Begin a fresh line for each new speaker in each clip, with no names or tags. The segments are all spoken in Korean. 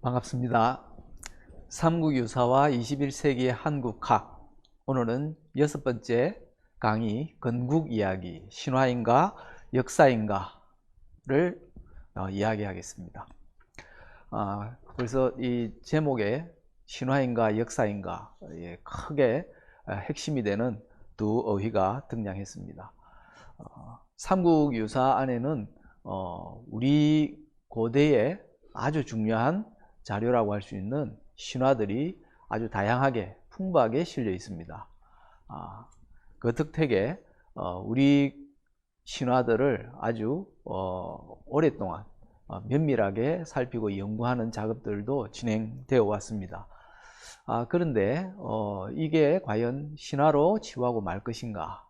반갑습니다. 삼국유사와 21세기의 한국학. 오늘은 6번째 강의 건국이야기, 신화인가 역사인가를 이야기하겠습니다. 그래서 이 제목에 신화인가 역사인가에 크게 핵심이 되는 두 어휘가 등장했습니다. 삼국유사 안에는 우리 고대의 아주 중요한 자료라고 할 수 있는 신화들이 아주 다양하게 풍부하게 실려 있습니다. 그 덕택에 우리 신화들을 아주 오랫동안 면밀하게 살피고 연구하는 작업들도 진행되어 왔습니다. 그런데 이게 과연 신화로 치부하고 말 것인가,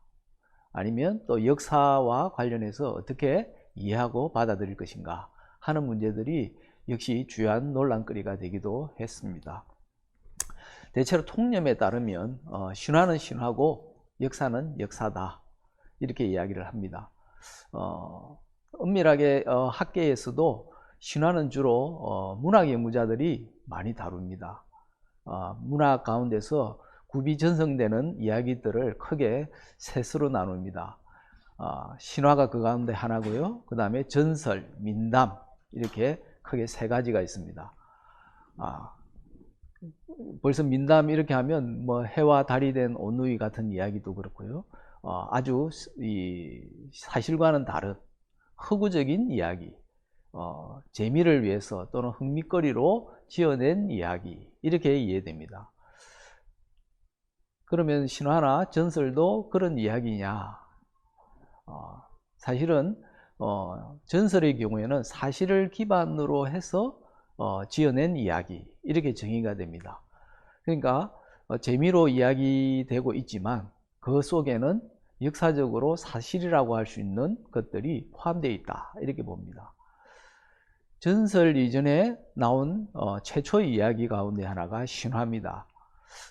아니면 또 역사와 관련해서 어떻게 이해하고 받아들일 것인가 하는 문제들이 역시 주요한 논란거리가 되기도 했습니다. 대체로 통념에 따르면 신화는 신화고 역사는 역사다, 이렇게 이야기를 합니다. 엄밀하게 학계에서도 신화는 주로 문학 연구자들이 많이 다룹니다. 문학 가운데서 굽이 전성되는 이야기들을 크게 셋으로 나눕니다. 신화가 그 가운데 하나고요. 그 다음에 전설, 민담, 이렇게 크게 세 가지가 있습니다. 벌써 민담 이렇게 하면 뭐 해와 달이 된 오누이 같은 이야기도 그렇고요. 아주 이 사실과는 다른 허구적인 이야기, 재미를 위해서 또는 흥미거리로 지어낸 이야기, 이렇게 이해됩니다. 그러면 신화나 전설도 그런 이야기냐? 사실은 전설의 경우에는 사실을 기반으로 해서 지어낸 이야기, 이렇게 정의가 됩니다. 그러니까 재미로 이야기되고 있지만 그 속에는 역사적으로 사실이라고 할 수 있는 것들이 포함되어 있다, 이렇게 봅니다. 전설 이전에 나온 최초의 이야기 가운데 하나가 신화입니다.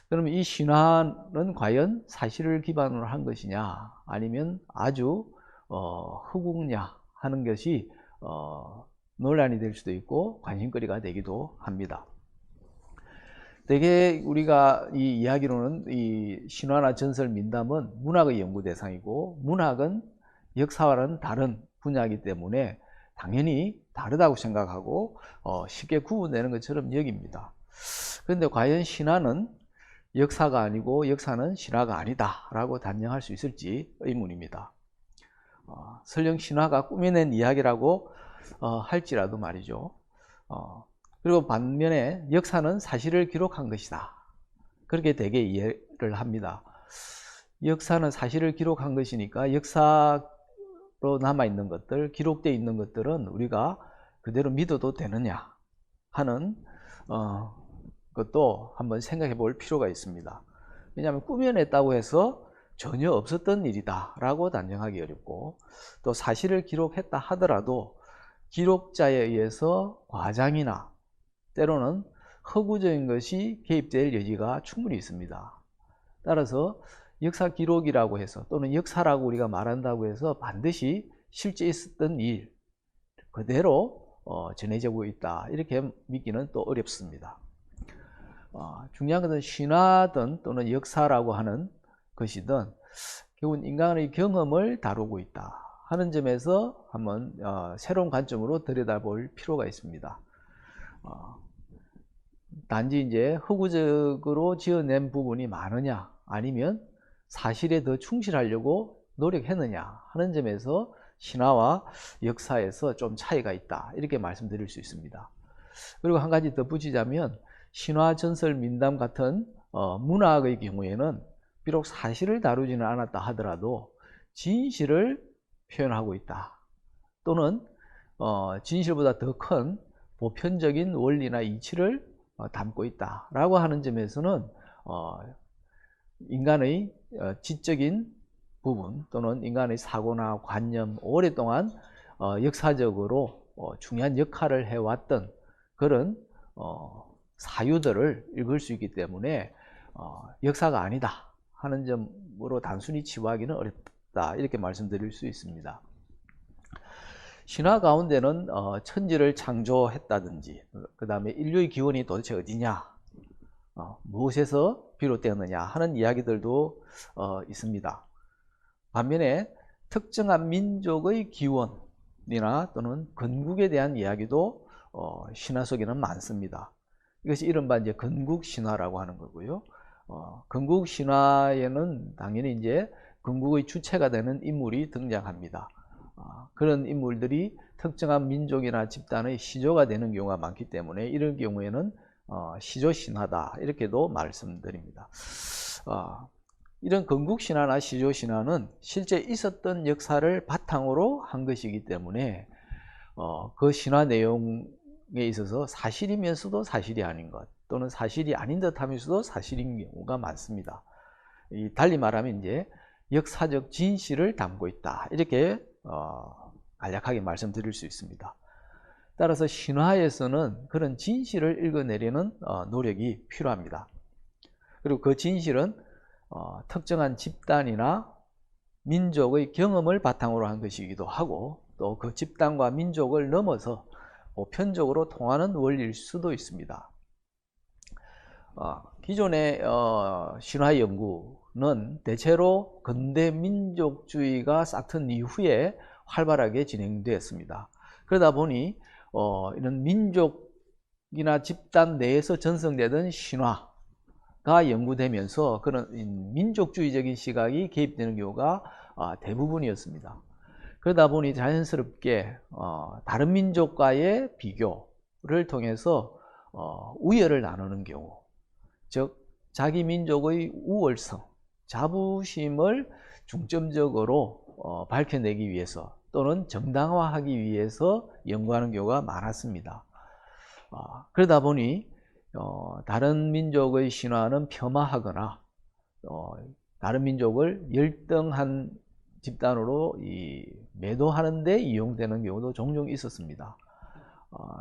그러면 이 신화는 과연 사실을 기반으로 한 것이냐, 아니면 아주 허구냐 하는 것이 논란이 될 수도 있고 관심거리가 되기도 합니다. 대개 우리가 이 이야기로는 이 신화나 전설, 민담은 문학의 연구 대상이고, 문학은 역사와는 다른 분야이기 때문에 당연히 다르다고 생각하고 쉽게 구분되는 것처럼 여깁니다. 그런데 과연 신화는 역사가 아니고 역사는 신화가 아니다 라고 단정할 수 있을지 의문입니다. 설령 신화가 꾸며낸 이야기라고 할지라도 말이죠. 그리고 반면에 역사는 사실을 기록한 것이다, 그렇게 대개 이해를 합니다. 역사는 사실을 기록한 것이니까 역사로 남아있는 것들, 기록되어 있는 것들은 우리가 그대로 믿어도 되느냐 하는 것도 한번 생각해 볼 필요가 있습니다. 왜냐하면 꾸며냈다고 해서 전혀 없었던 일이다 라고 단정하기 어렵고, 또 사실을 기록했다 하더라도 기록자에 의해서 과장이나 때로는 허구적인 것이 개입될 여지가 충분히 있습니다. 따라서 역사 기록이라고 해서, 또는 역사라고 우리가 말한다고 해서 반드시 실제 있었던 일 그대로 전해지고 있다, 이렇게 믿기는 또 어렵습니다. 중요한 것은 신화든 또는 역사라고 하는 것이든 결국은 인간의 경험을 다루고 있다 하는 점에서 한번 새로운 관점으로 들여다볼 필요가 있습니다. 단지 이제 허구적으로 지어낸 부분이 많으냐, 아니면 사실에 더 충실하려고 노력했느냐 하는 점에서 신화와 역사에서 좀 차이가 있다, 이렇게 말씀드릴 수 있습니다. 그리고 한 가지 더 붙이자면, 신화, 전설, 민담 같은 문학의 경우에는 비록 사실을 다루지는 않았다 하더라도 진실을 표현하고 있다, 또는 진실보다 더 큰 보편적인 원리나 이치를 담고 있다 라고 하는 점에서는 인간의 지적인 부분, 또는 인간의 사고나 관념, 오랫동안 역사적으로 중요한 역할을 해왔던 그런 사유들을 읽을 수 있기 때문에 역사가 아니다 하는 점으로 단순히 치부하기는 어렵다, 이렇게 말씀드릴 수 있습니다. 신화 가운데는 천지를 창조했다든지, 그 다음에 인류의 기원이 도대체 어디냐, 무엇에서 비롯되었느냐 하는 이야기들도 있습니다. 반면에 특정한 민족의 기원이나 또는 건국에 대한 이야기도 신화 속에는 많습니다. 이것이 이른바 이제 건국 신화라고 하는 거고요. 건국 신화에는 당연히 이제 건국의 주체가 되는 인물이 등장합니다. 그런 인물들이 특정한 민족이나 집단의 시조가 되는 경우가 많기 때문에 이런 경우에는 시조 신화다 이렇게도 말씀드립니다. 이런 건국 신화나 시조 신화는 실제 있었던 역사를 바탕으로 한 것이기 때문에 그 신화 내용에 있어서 사실이면서도 사실이 아닌 것 또는 사실이 아닌 듯 하면서도 사실인 경우가 많습니다. 달리 말하면 이제 역사적 진실을 담고 있다 이렇게 간략하게 말씀드릴 수 있습니다. 따라서 신화에서는 그런 진실을 읽어내려는 노력이 필요합니다. 그리고 그 진실은 특정한 집단이나 민족의 경험을 바탕으로 한 것이기도 하고 또 그 집단과 민족을 넘어서 보편적으로 통하는 원리일 수도 있습니다. 기존의 신화 연구는 대체로 근대 민족주의가 싹튼 이후에 활발하게 진행되었습니다. 그러다 보니 이런 민족이나 집단 내에서 전성되던 신화가 연구되면서 그런 민족주의적인 시각이 개입되는 경우가 대부분이었습니다. 그러다 보니 자연스럽게 다른 민족과의 비교를 통해서 우열을 나누는 경우, 즉 자기 민족의 우월성, 자부심을 중점적으로 밝혀내기 위해서 또는 정당화하기 위해서 연구하는 경우가 많았습니다. 그러다 보니 다른 민족의 신화는 폄하하거나 다른 민족을 열등한 집단으로 매도하는 데 이용되는 경우도 종종 있었습니다.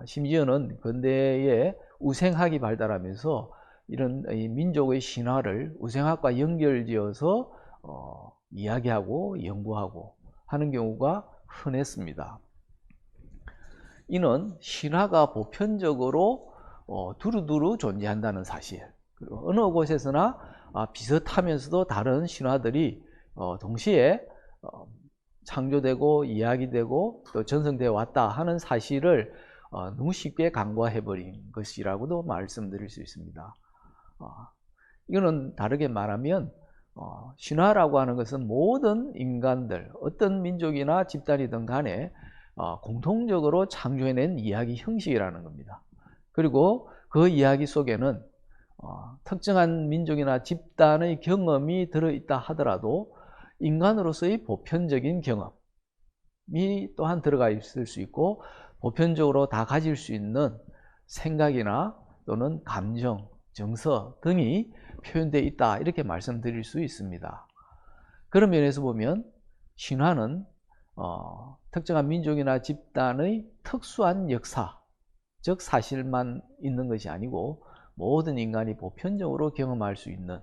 심지어는 근대에 우생학이 발달하면서 이런 민족의 신화를 우생학과 연결지어서 이야기하고 연구하고 하는 경우가 흔했습니다. 이는 신화가 보편적으로 두루두루 존재한다는 사실, 그리고 어느 곳에서나 비슷하면서도 다른 신화들이 동시에 창조되고 이야기되고 또 전승되어 왔다 하는 사실을 너무 쉽게 간과해버린 것이라고도 말씀드릴 수 있습니다. 이거는 다르게 말하면 신화라고 하는 것은 모든 인간들, 어떤 민족이나 집단이든 간에 공통적으로 창조해낸 이야기 형식이라는 겁니다. 그리고 그 이야기 속에는 특정한 민족이나 집단의 경험이 들어있다 하더라도 인간으로서의 보편적인 경험이 또한 들어가 있을 수 있고 보편적으로 다 가질 수 있는 생각이나 또는 감정, 정서 등이 표현되어 있다 이렇게 말씀드릴 수 있습니다. 그런 면에서 보면 신화는 특정한 민족이나 집단의 특수한 역사, 즉 사실만 있는 것이 아니고 모든 인간이 보편적으로 경험할 수 있는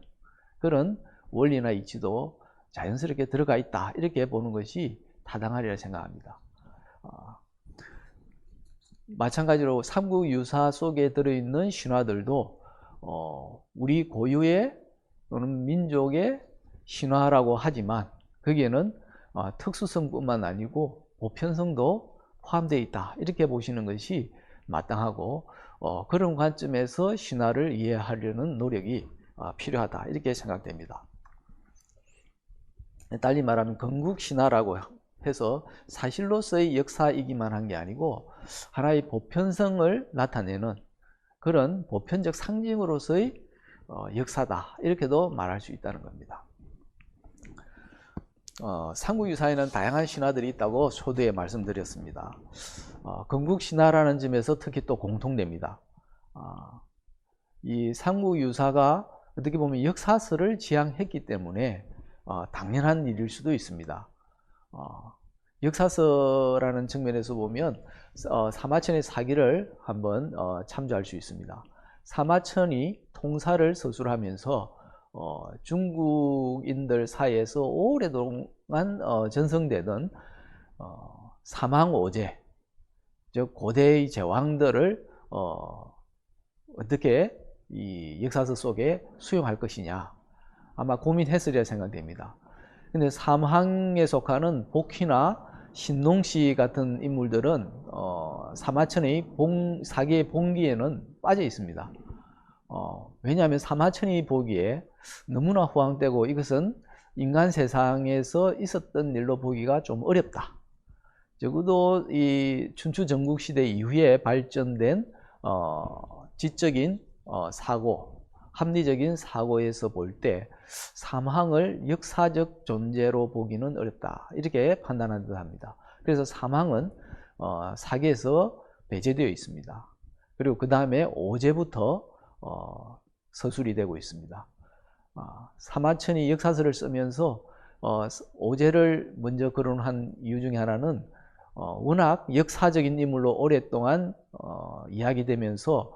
그런 원리나 이치도 자연스럽게 들어가 있다 이렇게 보는 것이 타당하리라 생각합니다. 마찬가지로 삼국유사 속에 들어있는 신화들도 우리 고유의 또는 민족의 신화라고 하지만 거기에는 특수성뿐만 아니고 보편성도 포함되어 있다 이렇게 보시는 것이 마땅하고 그런 관점에서 신화를 이해하려는 노력이 필요하다 이렇게 생각됩니다. 달리 말하면 건국신화라고 해서 사실로서의 역사이기만 한 게 아니고 하나의 보편성을 나타내는 그런 보편적 상징으로서의 역사다 이렇게도 말할 수 있다는 겁니다. 삼국유사에는 다양한 신화들이 있다고 초두에 말씀드렸습니다. 건국신화라는 점에서 특히 또 공통됩니다. 이 삼국유사가 어떻게 보면 역사서를 지향했기 때문에 당연한 일일 수도 있습니다. 역사서라는 측면에서 보면 사마천의 사기를 한번 참조할 수 있습니다. 사마천이 통사를 서술하면서 중국인들 사이에서 오랫동안 전성되던 삼왕오제, 즉 고대의 제왕들을 어떻게 이 역사서 속에 수용할 것이냐, 아마 고민했으리라 생각됩니다. 근데 삼왕에 속하는 복희나 신농씨 같은 인물들은 사마천의 사기의 봉기에는 빠져 있습니다. 왜냐하면 사마천이 보기에 너무나 후황되고 이것은 인간 세상에서 있었던 일로 보기가 좀 어렵다. 적어도 이 춘추 전국시대 이후에 발전된 지적인 사고, 합리적인 사고에서 볼 때 삼왕을 역사적 존재로 보기는 어렵다, 이렇게 판단한 듯 합니다. 그래서 삼왕은 사기에서 배제되어 있습니다. 그리고 그 다음에 오제부터 서술이 되고 있습니다. 사마천이 역사서를 쓰면서 오제를 먼저 거론한 이유 중에 하나는 워낙 역사적인 인물로 오랫동안 이야기되면서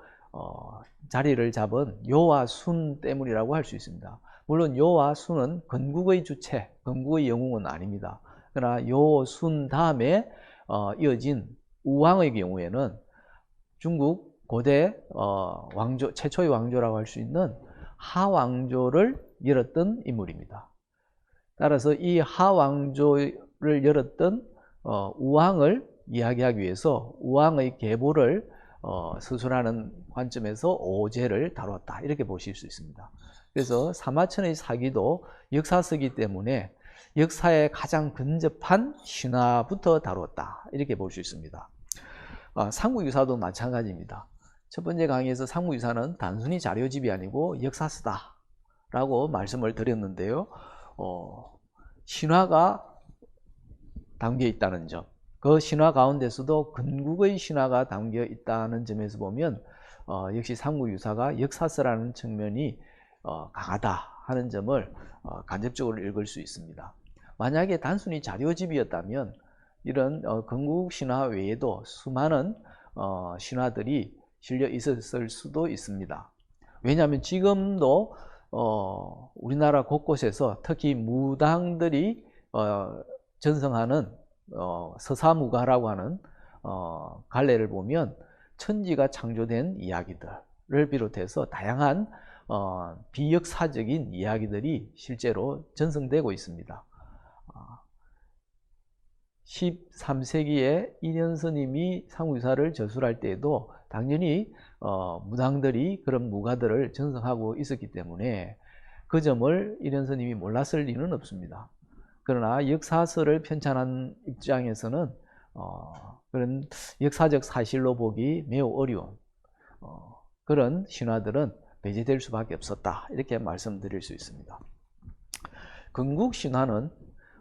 자리를 잡은 요와 순 때문이라고 할 수 있습니다. 물론 요와 순은 건국의 주체, 건국의 영웅은 아닙니다. 그러나 요, 순 다음에 이어진 우왕의 경우에는 중국 고대 왕조, 최초의 왕조라고 할 수 있는 하왕조를 열었던 인물입니다. 따라서 이 하왕조를 열었던 우왕을 이야기하기 위해서 우왕의 계보를 서술하는 관점에서 오제를 다뤘다, 이렇게 보실 수 있습니다. 그래서 사마천의 사기도 역사서이기 때문에 역사에 가장 근접한 신화부터 다뤘다, 이렇게 볼 수 있습니다. 삼국유사도 마찬가지입니다. 첫 번째 강의에서 삼국유사는 단순히 자료집이 아니고 역사서다 라고 말씀을 드렸는데요. 신화가 담겨 있다는 점, 그 신화 가운데서도 건국의 신화가 담겨 있다는 점에서 보면 역시 삼국유사가 역사서라는 측면이 강하다 하는 점을 간접적으로 읽을 수 있습니다. 만약에 단순히 자료집이었다면 이런 건국신화 외에도 수많은 신화들이 실려 있었을 수도 있습니다. 왜냐하면 지금도 우리나라 곳곳에서 특히 무당들이 전승하는 서사무가라고 하는 갈래를 보면 천지가 창조된 이야기들을 비롯해서 다양한 비역사적인 이야기들이 실제로 전승되고 있습니다. 13세기에 인현스님이 삼국유사를 저술할 때에도 당연히 무당들이 그런 무가들을 전승하고 있었기 때문에 그 점을 인현스님이 몰랐을 리는 없습니다. 그러나 역사서를 편찬한 입장에서는 그런 역사적 사실로 보기 매우 어려운 그런 신화들은 배제될 수밖에 없었다, 이렇게 말씀드릴 수 있습니다. 건국신화는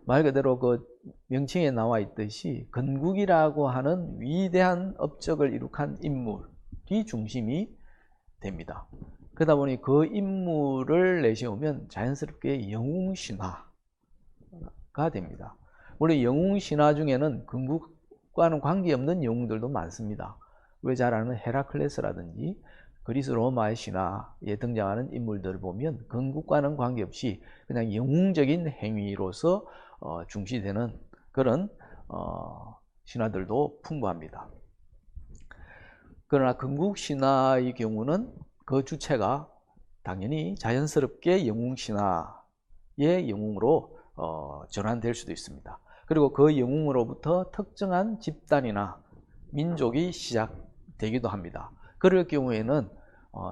말 그대로 그 명칭에 나와 있듯이 건국이라고 하는 위대한 업적을 이룩한 인물이 중심이 됩니다. 그러다 보니 그 인물을 내세우면 자연스럽게 영웅신화가 됩니다. 물론 영웅신화 중에는 건국과는 관계없는 영웅들도 많습니다. 우리가 잘 아는 헤라클레스라든지 그리스 로마의 신화에 등장하는 인물들을 보면 건국과는 관계없이 그냥 영웅적인 행위로서 중시되는 그런 신화들도 풍부합니다. 그러나 건국신화의 경우는 그 주체가 당연히 자연스럽게 영웅신화의 영웅으로 전환될 수도 있습니다. 그리고 그 영웅으로부터 특정한 집단이나 민족이 시작되기도 합니다. 그럴 경우에는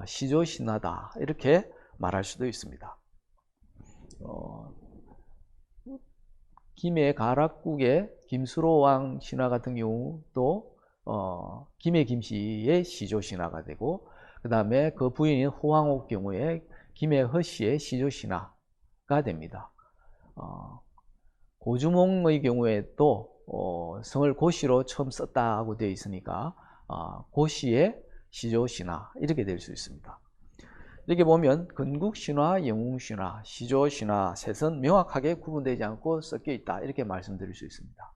시조신화다, 이렇게 말할 수도 있습니다. 김해 가락국의 김수로왕 신화 같은 경우도 김해 김씨의 시조신화가 되고, 그 다음에 그 부인인 호황옥 경우에 김해 허씨의 시조신화가 됩니다. 고주몽의 경우에 또 성을 고씨로 처음 썼다고 되어 있으니까 고씨의 시조신화, 이렇게 될 수 있습니다. 이렇게 보면 건국신화, 영웅신화, 시조신화 셋은 명확하게 구분되지 않고 섞여 있다, 이렇게 말씀드릴 수 있습니다.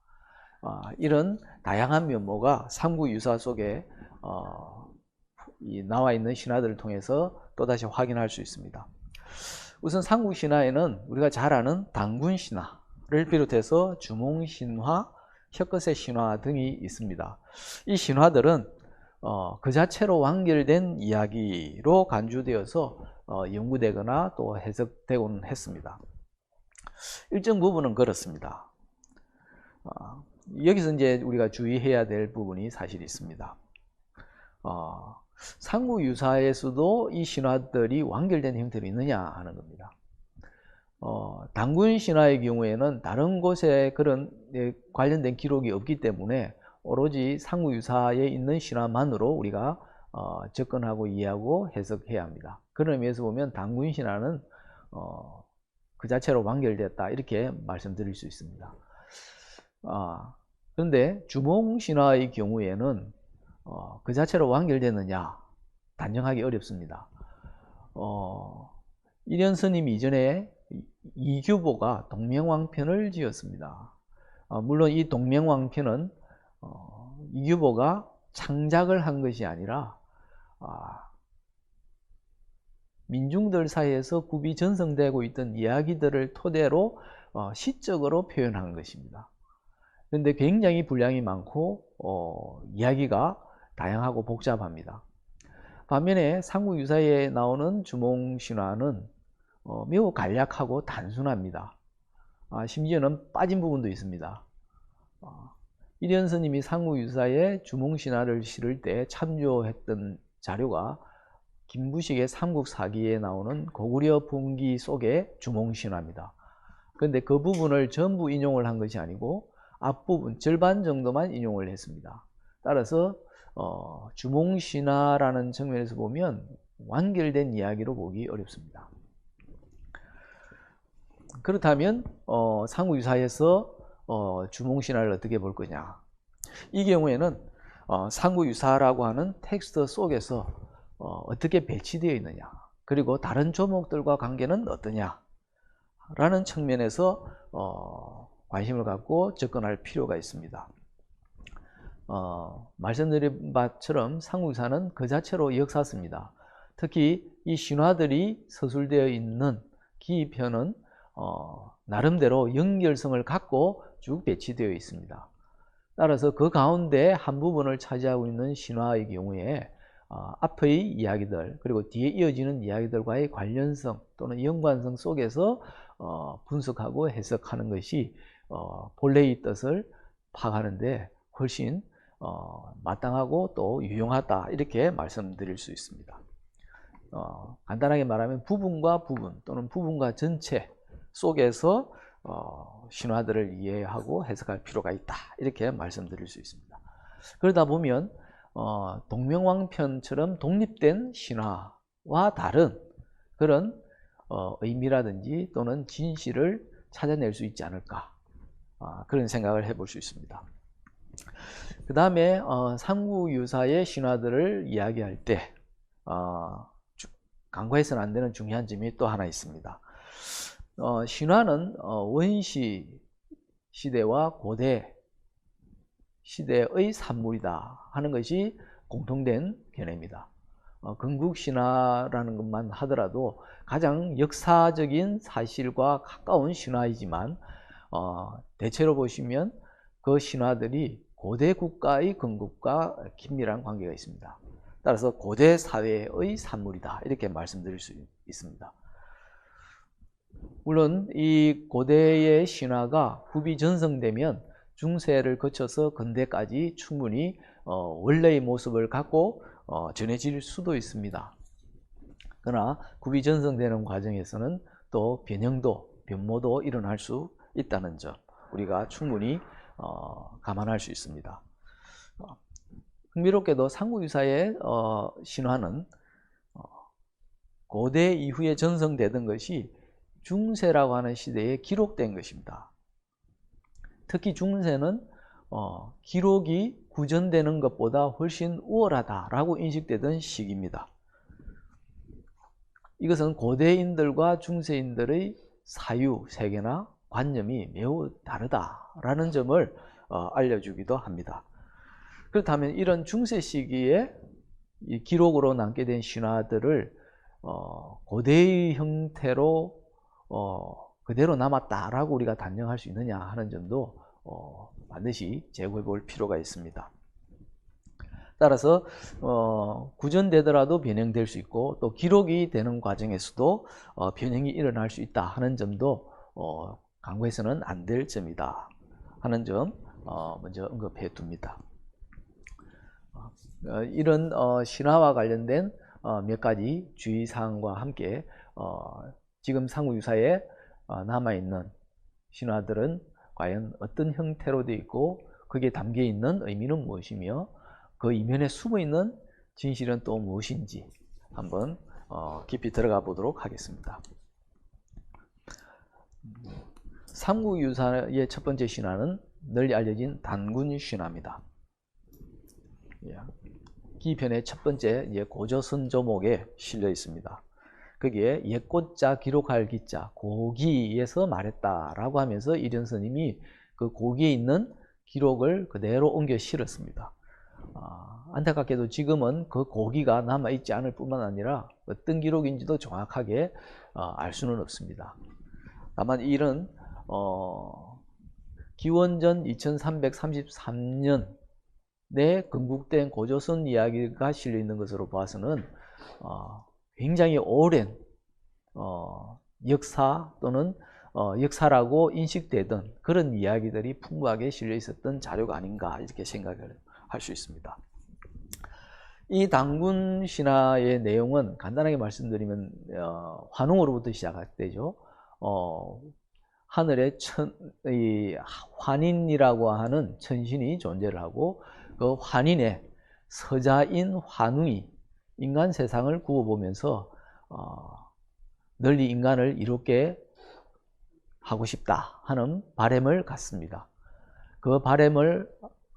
이런 다양한 면모가 삼국유사 속에 나와 있는 신화들을 통해서 또다시 확인할 수 있습니다. 우선 삼국신화에는 우리가 잘 아는 당군신화를 비롯해서 주몽신화, 혀끝의 신화 등이 있습니다. 이 신화들은 그 자체로 완결된 이야기로 간주되어서 연구되거나 또 해석되곤 했습니다. 일정 부분은 그렇습니다. 여기서 이제 우리가 주의해야 될 부분이 사실 있습니다. 상구유사에서도 이 신화들이 완결된 형태로 있느냐 하는 겁니다. 단군 신화의 경우에는 다른 곳에 그런 관련된 기록이 없기 때문에 오로지 상구유사에 있는 신화만으로 우리가 접근하고 이해하고 해석해야 합니다. 그런 의미에서 보면 단군 신화는 그 자체로 완결됐다 이렇게 말씀드릴 수 있습니다. 그런데 주몽 신화의 경우에는 그 자체로 완결되느냐 단정하기 어렵습니다. 일현스님이 이전에 이규보가 동명왕편을 지었습니다. 물론 이 동명왕편은 이규보가 창작을 한 것이 아니라 민중들 사이에서 굽이 전성되고 있던 이야기들을 토대로 시적으로 표현한 것입니다. 그런데 굉장히 분량이 많고 이야기가 다양하고 복잡합니다. 반면에 상구유사에 나오는 주몽신화는 매우 간략하고 단순합니다. 심지어는 빠진 부분도 있습니다. 일현스님이 상구유사에 주몽신화를 실을 때 참조했던 자료가 김부식의 삼국사기에 나오는 고구려 분기 속의 주몽신화입니다. 그런데 그 부분을 전부 인용을 한 것이 아니고 앞부분 절반 정도만 인용을 했습니다. 따라서 주몽신화라는 측면에서 보면 완결된 이야기로 보기 어렵습니다. 그렇다면 상구유사에서 주몽신화를 어떻게 볼 거냐? 이 경우에는 상구유사라고 하는 텍스트 속에서 어떻게 배치되어 있느냐, 그리고 다른 조목들과 관계는 어떠냐 라는 측면에서 관심을 갖고 접근할 필요가 있습니다. 말씀드린 바처럼 상구유사는 그 자체로 역사서입니다. 특히 이 신화들이 서술되어 있는 기편은 나름대로 연결성을 갖고 쭉 배치되어 있습니다. 따라서 그 가운데 한 부분을 차지하고 있는 신화의 경우에 앞의 이야기들 그리고 뒤에 이어지는 이야기들과의 관련성 또는 연관성 속에서 분석하고 해석하는 것이 본래의 뜻을 파악하는 데 훨씬 마땅하고 또 유용하다 이렇게 말씀드릴 수 있습니다. 간단하게 말하면 부분과 부분 또는 부분과 전체 속에서 신화들을 이해하고 해석할 필요가 있다 이렇게 말씀드릴 수 있습니다. 그러다 보면 동명왕편처럼 독립된 신화와 다른 그런 의미라든지 또는 진실을 찾아낼 수 있지 않을까 그런 생각을 해볼 수 있습니다. 그 다음에 상구유사의 신화들을 이야기할 때 간과해서는 안 되는 중요한 점이 또 하나 있습니다. 신화는 원시 시대와 고대 시대의 산물이다 하는 것이 공통된 견해입니다. 건국신화라는 것만 하더라도 가장 역사적인 사실과 가까운 신화이지만 대체로 보시면 그 신화들이 고대 국가의 건국과 긴밀한 관계가 있습니다. 따라서 고대 사회의 산물이다 이렇게 말씀드릴 수 있습니다. 물론 이 고대의 신화가 굽이 전성되면 중세를 거쳐서 근대까지 충분히 원래의 모습을 갖고 전해질 수도 있습니다. 그러나 굽이 전성되는 과정에서는 또 변모도 일어날 수 있다는 점 우리가 충분히 감안할 수 있습니다. 흥미롭게도 상구유사의 신화는 고대 이후에 전성되던 것이 중세라고 하는 시대에 기록된 것입니다. 특히 중세는 기록이 구전되는 것보다 훨씬 우월하다라고 인식되던 시기입니다. 이것은 고대인들과 중세인들의 사유, 세계나 관념이 매우 다르다라는 점을 알려주기도 합니다. 그렇다면 이런 중세 시기에 이 기록으로 남게 된 신화들을 고대의 형태로 그대로 남았다라고 우리가 단정할 수 있느냐 하는 점도 반드시 제고해 볼 필요가 있습니다. 따라서 구전되더라도 변형될 수 있고 또 기록이 되는 과정에서도 변형이 일어날 수 있다 하는 점도 간과해서는 안 될 점이다 하는 점 먼저 언급해 둡니다. 이런 신화와 관련된 몇 가지 주의사항과 함께 지금 삼국유사에 남아있는 신화들은 과연 어떤 형태로 되어 있고 거기에 담겨있는 의미는 무엇이며 그 이면에 숨어있는 진실은 또 무엇인지 한번 깊이 들어가 보도록 하겠습니다. 삼국유사의 첫 번째 신화는 널리 알려진 단군 신화입니다. 기편의 첫 번째 고조선 조목에 실려 있습니다. 거기에 옛고자 기록할 기자 고기에서 말했다라고 하면서 이련스님이 그 고기에 있는 기록을 그대로 옮겨 실었습니다. 안타깝게도 지금은 그 고기가 남아있지 않을 뿐만 아니라 어떤 기록인지도 정확하게 알 수는 없습니다. 다만 이런 기원전 2333년 내 건국된 고조선 이야기가 실려 있는 것으로 봐서는 굉장히 오랜 역사 또는 역사라고 인식되던 그런 이야기들이 풍부하게 실려 있었던 자료가 아닌가 이렇게 생각을 할 수 있습니다. 이 단군 신화의 내용은 간단하게 말씀드리면 환웅으로부터 시작되죠. 하늘에 환인이라고 하는 천신이 존재를 하고 그 환인의 서자인 환웅이 인간 세상을 구워보면서 널리 인간을 이롭게 하고 싶다 하는 바람을 갖습니다. 그 바람을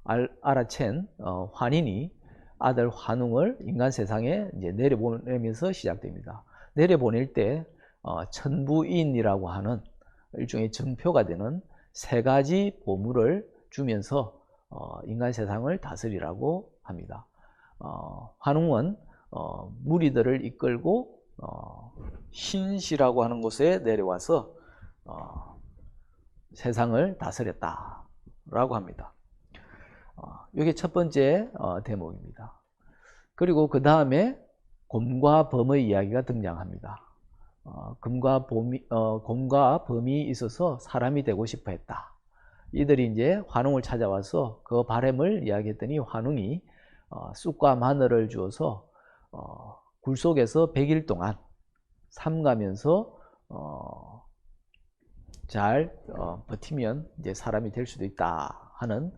알아챈 환인이 아들 환웅을 인간 세상에 이제 내려보내면서 시작됩니다. 내려보낼 때 천부인이라고 하는 일종의 정표가 되는 세 가지 보물을 주면서 인간 세상을 다스리라고 합니다. 환웅은 무리들을 이끌고 신시라고 하는 곳에 내려와서 세상을 다스렸다라고 합니다. 이게 첫 번째 대목입니다. 그리고 그 다음에 곰과 범의 이야기가 등장합니다. 곰과 범이 있어서 사람이 되고 싶어 했다. 이들이 이제 환웅을 찾아와서 그 바람을 이야기했더니 환웅이 쑥과 마늘을 주어서 굴 속에서 100일 동안 삼가면서 잘 버티면 이제 사람이 될 수도 있다 하는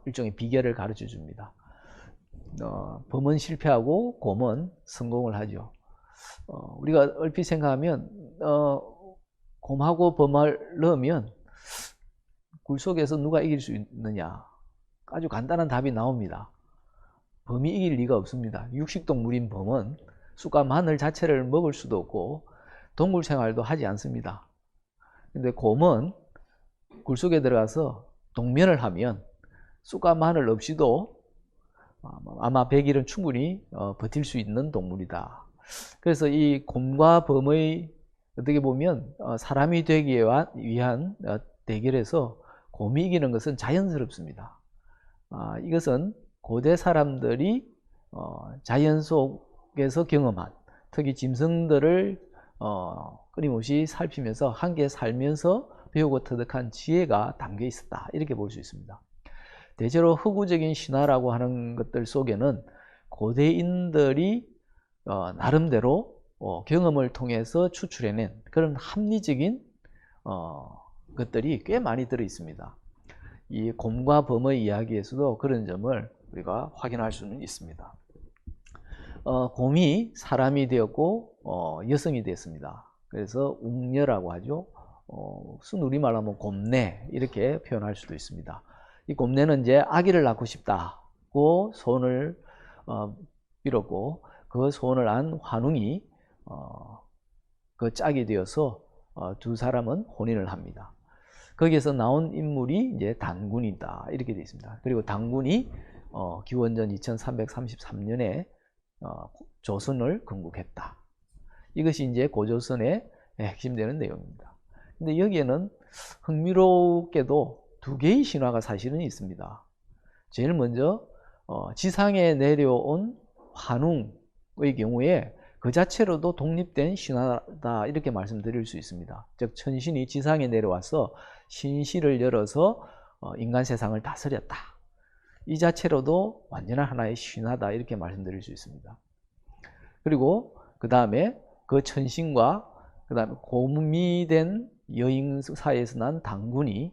일종의 비결을 가르쳐 줍니다. 범은 실패하고 곰은 성공을 하죠. 우리가 얼핏 생각하면 곰하고 범을 넣으면 굴 속에서 누가 이길 수 있느냐? 아주 간단한 답이 나옵니다. 범이 이길 리가 없습니다. 육식동물인 범은 쑥과 마늘 자체를 먹을 수도 없고 동물 생활도 하지 않습니다. 근데 곰은 굴 속에 들어가서 동면을 하면 쑥과 마늘 없이도 아마 100일은 충분히 버틸 수 있는 동물이다. 그래서 이 곰과 범의 어떻게 보면 사람이 되기 위한 대결에서 곰이 이기는 것은 자연스럽습니다. 이것은 고대 사람들이 자연 속에서 경험한 특히 짐승들을 끊임없이 살피면서 함께 살면서 배우고 터득한 지혜가 담겨 있었다 이렇게 볼 수 있습니다. 대체로 허구적인 신화라고 하는 것들 속에는 고대인들이 나름대로 경험을 통해서 추출해낸 그런 합리적인 것들이 꽤 많이 들어 있습니다. 이 곰과 범의 이야기에서도 그런 점을 우리가 확인할 수는 있습니다. 곰이 사람이 되었고 여성이 됐습니다. 그래서 웅녀라고 하죠. 순우리말로 하면 곰내 이렇게 표현할 수도 있습니다. 이 곰내는 이제 아기를 낳고 싶다고 소원을 빌었고 그 소원을 안 환웅이 그 짝이 되어서 두 사람은 혼인을 합니다. 거기에서 나온 인물이 이제 단군이다 이렇게 되어 있습니다. 그리고 단군이 기원전 2333년에 조선을 건국했다. 이것이 이제 고조선의 핵심되는 내용입니다. 근데 여기에는 흥미롭게도 두 개의 신화가 사실은 있습니다. 제일 먼저 지상에 내려온 환웅의 경우에 그 자체로도 독립된 신화다 이렇게 말씀드릴 수 있습니다. 즉 천신이 지상에 내려와서 신실을 열어서 인간 세상을 다스렸다. 이 자체로도 완전한 하나의 신화다 이렇게 말씀드릴 수 있습니다. 그리고 그 다음에 그 천신과 그 다음에 고미된 여인 사이에서 난 당군이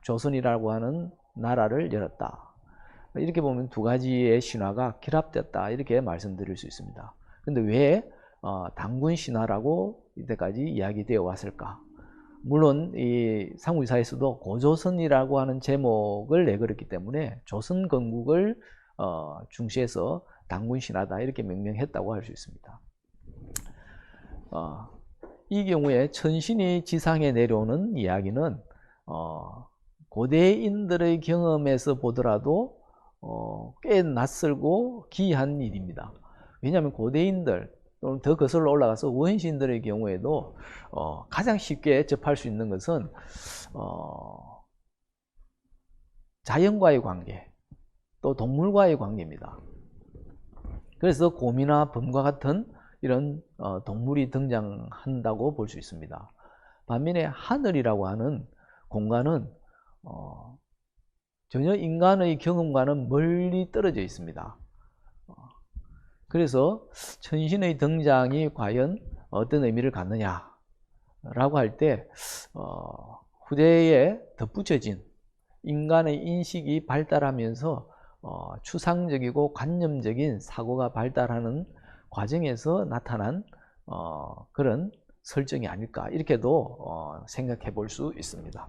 조선이라고 하는 나라를 열었다. 이렇게 보면 두 가지의 신화가 결합됐다 이렇게 말씀드릴 수 있습니다. 근데 왜 당군 신화라고 이때까지 이야기되어 왔을까? 물론 이 삼국지사에서도 고조선이라고 하는 제목을 내걸었기 때문에 조선 건국을 중시해서 당군 신화다 이렇게 명명했다고 할 수 있습니다. 이 경우에 천신이 지상에 내려오는 이야기는 고대인들의 경험에서 보더라도 꽤 낯설고 기이한 일입니다. 왜냐하면 고대인들 또는 더 거슬러 올라가서 원시인들의 경우에도 가장 쉽게 접할 수 있는 것은 자연과의 관계, 또 동물과의 관계입니다. 그래서 곰이나 범과 같은 이런 동물이 등장한다고 볼 수 있습니다. 반면에 하늘이라고 하는 공간은 전혀 인간의 경험과는 멀리 떨어져 있습니다. 그래서 천신의 등장이 과연 어떤 의미를 갖느냐라고 할 때 후대에 덧붙여진 인간의 인식이 발달하면서 추상적이고 관념적인 사고가 발달하는 과정에서 나타난 그런 설정이 아닐까 이렇게도 생각해 볼 수 있습니다.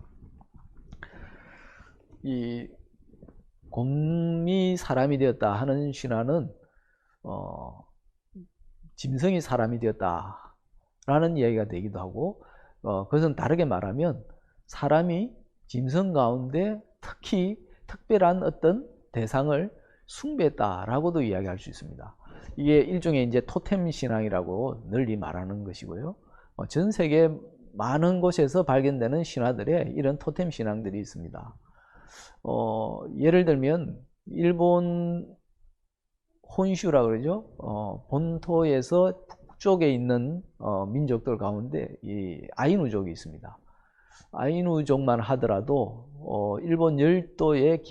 이 곰이 사람이 되었다 하는 신화는 짐승이 사람이 되었다라는 이야기가 되기도 하고 그것은 다르게 말하면 사람이 짐승 가운데 특히 특별한 어떤 대상을 숭배했다라고도 이야기할 수 있습니다. 이게 일종의 이제 토템 신앙이라고 널리 말하는 것이고요. 전 세계 많은 곳에서 발견되는 신화들에 이런 토템 신앙들이 있습니다. 예를 들면 일본 혼슈라 그러죠. 본토에서 북쪽에 있는 민족들 가운데 이 아이누족이 있습니다. 아이누족만 하더라도 일본 열도에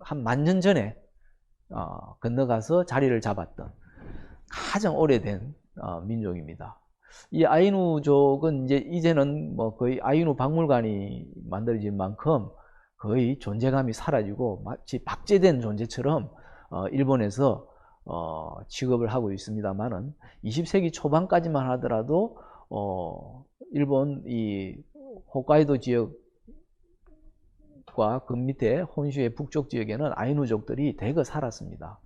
한 10,000년 전에 건너가서 자리를 잡았던 가장 오래된 민족입니다. 이 아이누족은 이제는 뭐 거의 아이누 박물관이 만들어진 만큼 거의 존재감이 사라지고 마치 박제된 존재처럼 일본에서 취급을 하고 있습니다만은 20세기 초반까지만 하더라도 일본 이 홋카이도 지역과 그 밑에 혼슈의 북쪽 지역에는 아이누족들이 대거 살았습니다.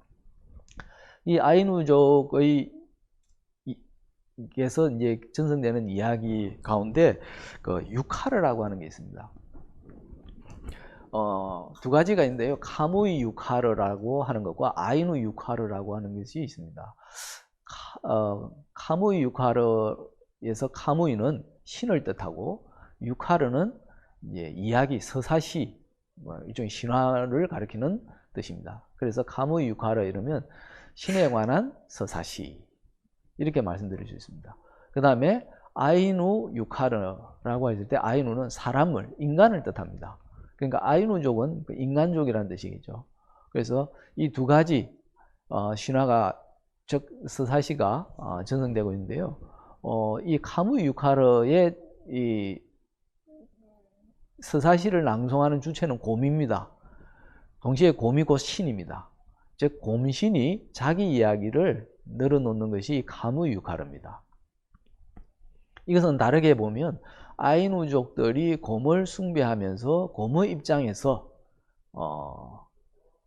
이 아이누족의 에서 이제 전승되는 이야기 가운데 그 유카르라고 하는 게 있습니다. 두 가지가 있는데요. 카무이 유카르라고 하는 것과 아이누 유카르라고 하는 것이 있습니다. 카무이 유카르에서 카무이는 신을 뜻하고 유카르는 이야기, 서사시, 일종의 신화를 가리키는 뜻입니다. 그래서 카무이 유카르 이러면 신에 관한 서사시 이렇게 말씀드릴 수 있습니다. 그 다음에 아이누 유카르라고 했을 때 아이누는 사람을, 인간을 뜻합니다. 그러니까 아이누족은 인간족이라는 뜻이겠죠. 그래서 이 두 가지 신화가 즉 서사시가 전승되고 있는데요. 이 카무이 유카르의 이 서사시를 낭송하는 주체는 곰입니다. 동시에 곰이 곧 신입니다. 즉 곰신이 자기 이야기를 늘어놓는 것이 카무이 유카르입니다. 이것은 다르게 보면 아이누족들이 곰을 숭배하면서 곰의 입장에서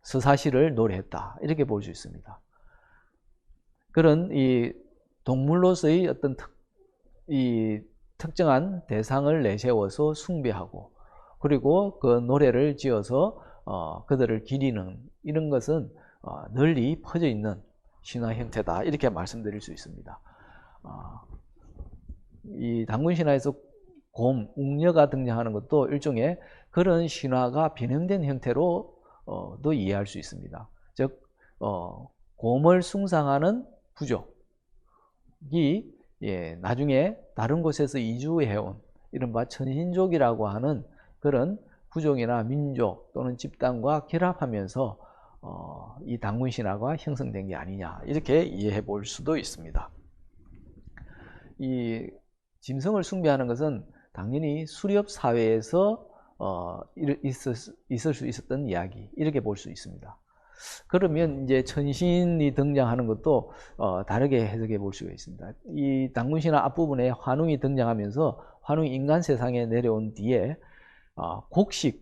서사시를 노래했다 이렇게 볼 수 있습니다. 그런 이 동물로서의 어떤 특정한 대상을 내세워서 숭배하고 그리고 그 노래를 지어서 그들을 기리는 이런 것은 널리 퍼져 있는 신화 형태다 이렇게 말씀드릴 수 있습니다. 이 당군 신화에서 곰, 웅녀가 등장하는 것도 일종의 그런 신화가 변형된 형태로 도 이해할 수 있습니다. 즉 곰을 숭상하는 부족이 나중에 다른 곳에서 이주해온 이른바 천신족이라고 하는 그런 부족이나 민족 또는 집단과 결합하면서 이 당군 신화가 형성된 게 아니냐 이렇게 이해해 볼 수도 있습니다. 이 짐승을 숭배하는 것은 당연히 수렵 사회에서 있을 수 있었던 이야기 이렇게 볼 수 있습니다. 그러면 이제 천신이 등장하는 것도 다르게 해석해 볼 수가 있습니다. 이 당군신화 앞부분에 환웅이 등장하면서 환웅이 인간 세상에 내려온 뒤에 곡식을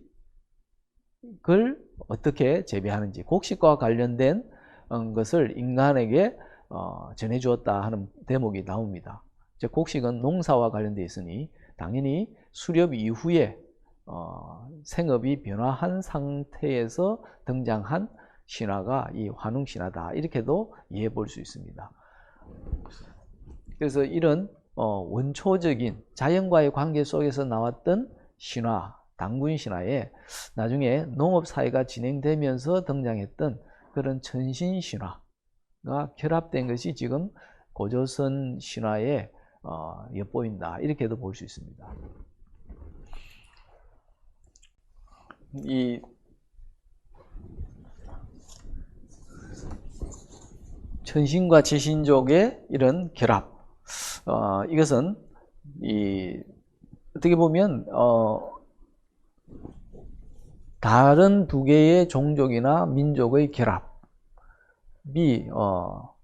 어떻게 재배하는지 곡식과 관련된 것을 인간에게 전해 주었다 하는 대목이 나옵니다. 즉 곡식은 농사와 관련되어 있으니 당연히 수렵 이후에 생업이 변화한 상태에서 등장한 신화가 이 환웅신화다 이렇게도 이해해 볼 수 있습니다. 그래서 이런 원초적인 자연과의 관계 속에서 나왔던 신화, 당군신화에 나중에 농업사회가 진행되면서 등장했던 그런 천신신화가 결합된 것이 지금 고조선 신화에 엿보인다 이렇게도 볼 수 있습니다. 이 천신과 지신족의 이런 결합, 이것은 어떻게 보면 다른 두 개의 종족이나 민족의 결합이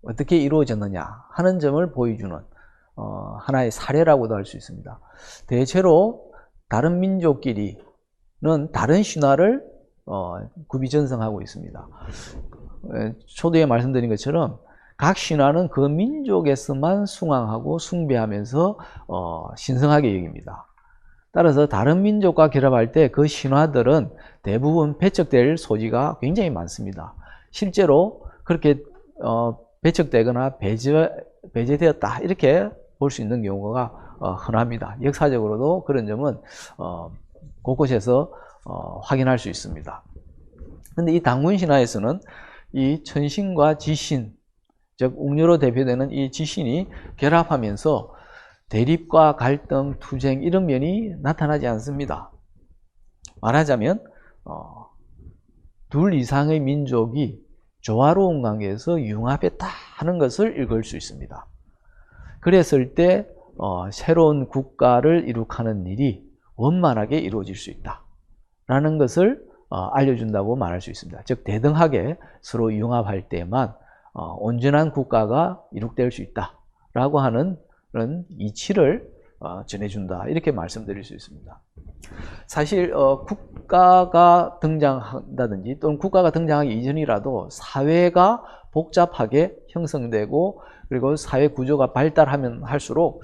어떻게 이루어졌느냐 하는 점을 보여주는 하나의 사례라고도 할 수 있습니다. 대체로 다른 민족끼리는 다른 신화를 구비전승하고 있습니다. 초대에 말씀드린 것처럼 각 신화는 그 민족에서만 숭앙하고 숭배하면서 신성하게 여깁니다. 따라서 다른 민족과 결합할 때 그 신화들은 대부분 배척될 소지가 굉장히 많습니다. 실제로 그렇게 배척되거나 배제되었다 이렇게 볼 수 있는 경우가 흔합니다. 역사적으로도 그런 점은 곳곳에서 확인할 수 있습니다. 그런데 이 당군 신화에서는 이 천신과 지신, 즉 웅녀로 대표되는 이 지신이 결합하면서 대립과 갈등, 투쟁 이런 면이 나타나지 않습니다. 말하자면 둘 이상의 민족이 조화로운 관계에서 융합했다 하는 것을 읽을 수 있습니다. 그랬을 때 새로운 국가를 이룩하는 일이 원만하게 이루어질 수 있다 라는 것을 알려준다고 말할 수 있습니다. 즉 대등하게 서로 융합할 때만 온전한 국가가 이룩될 수 있다라고 하는 그런 이치를 전해준다 이렇게 말씀드릴 수 있습니다. 사실 국가가 등장한다든지 또는 국가가 등장하기 이전이라도 사회가 복잡하게 형성되고 그리고 사회 구조가 발달하면 할수록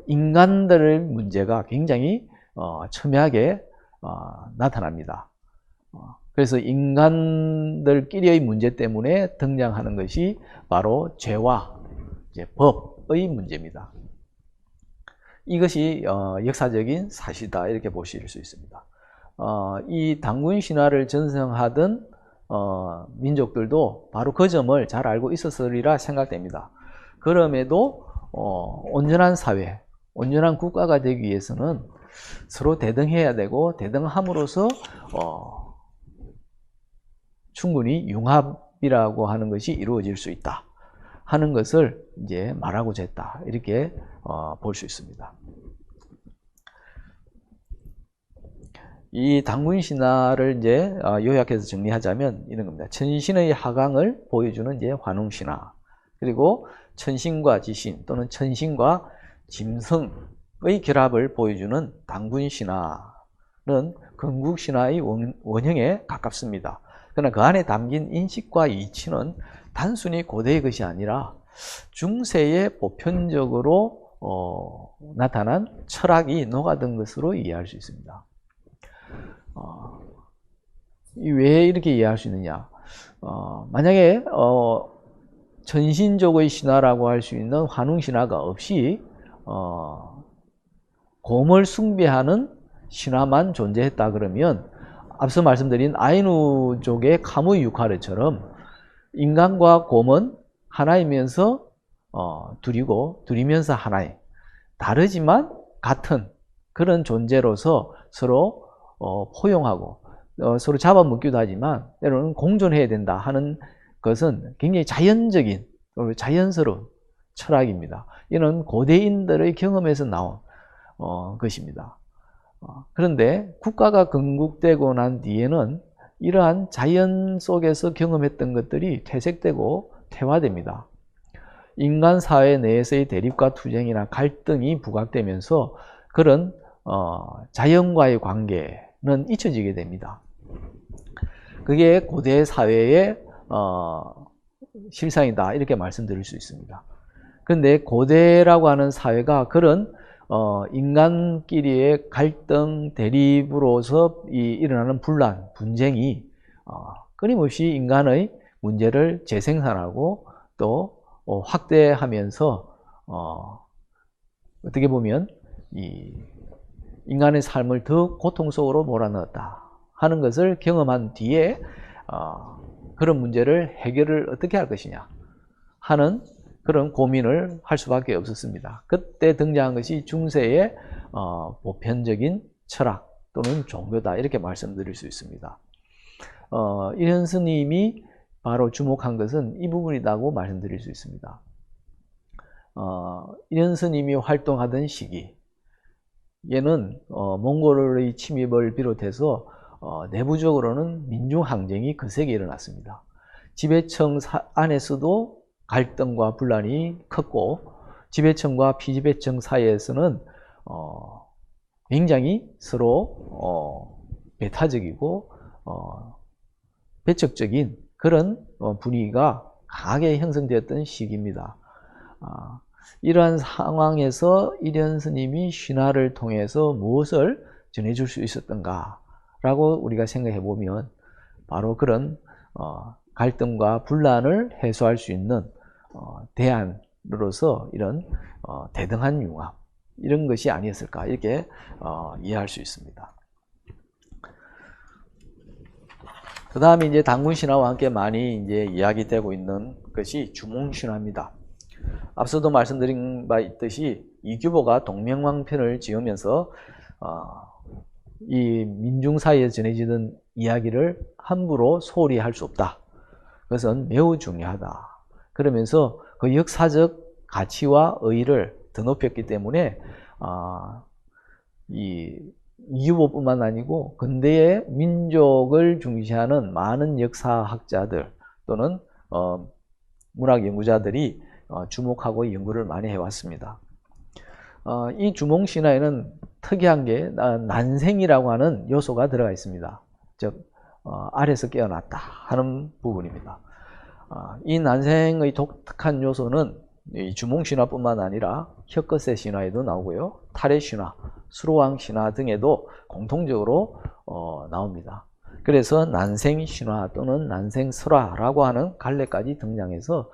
인간들의 문제가 굉장히 첨예하게 나타납니다. 그래서 인간들끼리의 문제 때문에 등장하는 것이 바로 죄와 법의 문제입니다. 이것이 역사적인 사실이다 이렇게 보실 수 있습니다. 이 당군 신화를 전승하던 민족들도 바로 그 점을 잘 알고 있었으리라 생각됩니다. 그럼에도 온전한 사회, 온전한 국가가 되기 위해서는 서로 대등해야 되고 대등함으로써 충분히 융합이라고 하는 것이 이루어질 수 있다 하는 것을 이제 말하고자 했다 이렇게 볼 수 있습니다. 이 당군 신화를 이제 요약해서 정리하자면 이런 겁니다. 천신의 하강을 보여주는 이제 환웅 신화, 그리고 천신과 지신 또는 천신과 짐승의 결합을 보여주는 당군 신화는 건국 신화의 원형에 가깝습니다. 그러나 그 안에 담긴 인식과 이치는 단순히 고대의 것이 아니라 중세에 보편적으로 나타난 철학이 녹아든 것으로 이해할 수 있습니다. 왜 이렇게 이해할 수 있느냐? 만약에 전신족의 신화라고 할 수 있는 환웅 신화가 없이 곰을 숭배하는 신화만 존재했다 그러면 앞서 말씀드린 아이누족의 카무이 유카르처럼 인간과 곰은 하나이면서 둘이면서 하나의 다르지만 같은 그런 존재로서 서로 포용하고 서로 잡아먹기도 하지만 때로는 공존해야 된다 하는 것은 굉장히 자연적인 자연스러운 철학입니다. 이는 고대인들의 경험에서 나온 것입니다. 그런데 국가가 건국되고 난 뒤에는 이러한 자연 속에서 경험했던 것들이 퇴색되고 퇴화됩니다. 인간 사회 내에서의 대립과 투쟁이나 갈등이 부각되면서 그런 자연과의 관계는 잊혀지게 됩니다. 그게 고대 사회의 실상이다 이렇게 말씀드릴 수 있습니다. 그런데 고대라고 하는 사회가 그런 인간끼리의 갈등, 대립으로서 일어나는 분란, 분쟁이 끊임없이 인간의 문제를 재생산하고 또 확대하면서 어떻게 보면 이 인간의 삶을 더 고통 속으로 몰아넣었다 하는 것을 경험한 뒤에 그런 문제를 해결을 어떻게 할 것이냐 하는 그런 고민을 할 수밖에 없었습니다. 그때 등장한 것이 중세의 보편적인 철학 또는 종교다 이렇게 말씀드릴 수 있습니다. 이현 스님이 바로 주목한 것은 이 부분이라고 말씀드릴 수 있습니다. 이현 스님이 활동하던 시기 얘는 몽골의 침입을 비롯해서 내부적으로는 민중항쟁이 거세게 일어났습니다. 지배청 안에서도 갈등과 분란이 컸고 지배청과 피지배청 사이에서는 굉장히 서로 배타적이고 배척적인 그런 분위기가 강하게 형성되었던 시기입니다. 이러한 상황에서 이련 스님이 신화를 통해서 무엇을 전해줄 수 있었던가 라고 우리가 생각해 보면 바로 그런 갈등과 분란을 해소할 수 있는 대안으로서 이런 대등한 융합 이런 것이 아니었을까 이렇게 이해할 수 있습니다. 그 다음에 이제 단군 신화와 함께 많이 이제 이야기되고 있는 것이 주몽 신화입니다. 앞서도 말씀드린 바 있듯이 이규보가 동명왕편을 지으면서 이 민중 사이에 전해지는 이야기를 함부로 소홀히 할 수 없다. 그것은 매우 중요하다. 그러면서 그 역사적 가치와 의의를 더 높였기 때문에 이 이규보뿐만 아니고 근대의 민족을 중시하는 많은 역사학자들 또는 문학 연구자들이 주목하고 연구를 많이 해왔습니다. 이 주몽 신화에는 특이한 게 난생이라고 하는 요소가 들어가 있습니다. 즉 아래서 깨어났다 하는 부분입니다. 이 난생의 독특한 요소는 이 주몽 신화뿐만 아니라 혁거세 신화에도 나오고요, 탈의 신화, 수로왕 신화 등에도 공통적으로 나옵니다. 그래서 난생 신화 또는 난생 설화라고 하는 갈래까지 등장해서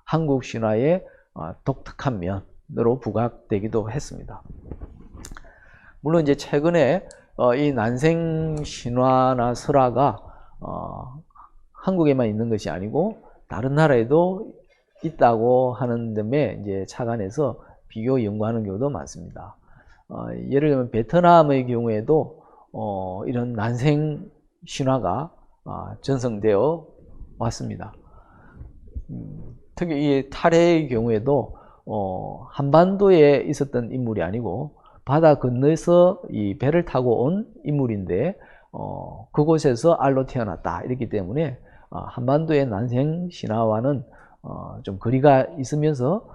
한국 신화의 독특한 면으로 부각되기도 했습니다. 물론 이제 최근에 이 난생 신화나 설화가 한국에만 있는 것이 아니고 다른 나라에도 있다고 하는 점에 이제 착안해서 비교 연구하는 경우도 많습니다. 예를 들면 베트남의 경우에도 이런 난생 신화가 전성되어 왔습니다. 특히 이 탈해의 경우에도 한반도에 있었던 인물이 아니고 바다 건너에서 이 배를 타고 온 인물인데 그곳에서 알로 태어났다 이렇기 때문에 한반도의 난생 신화와는 좀 거리가 있으면서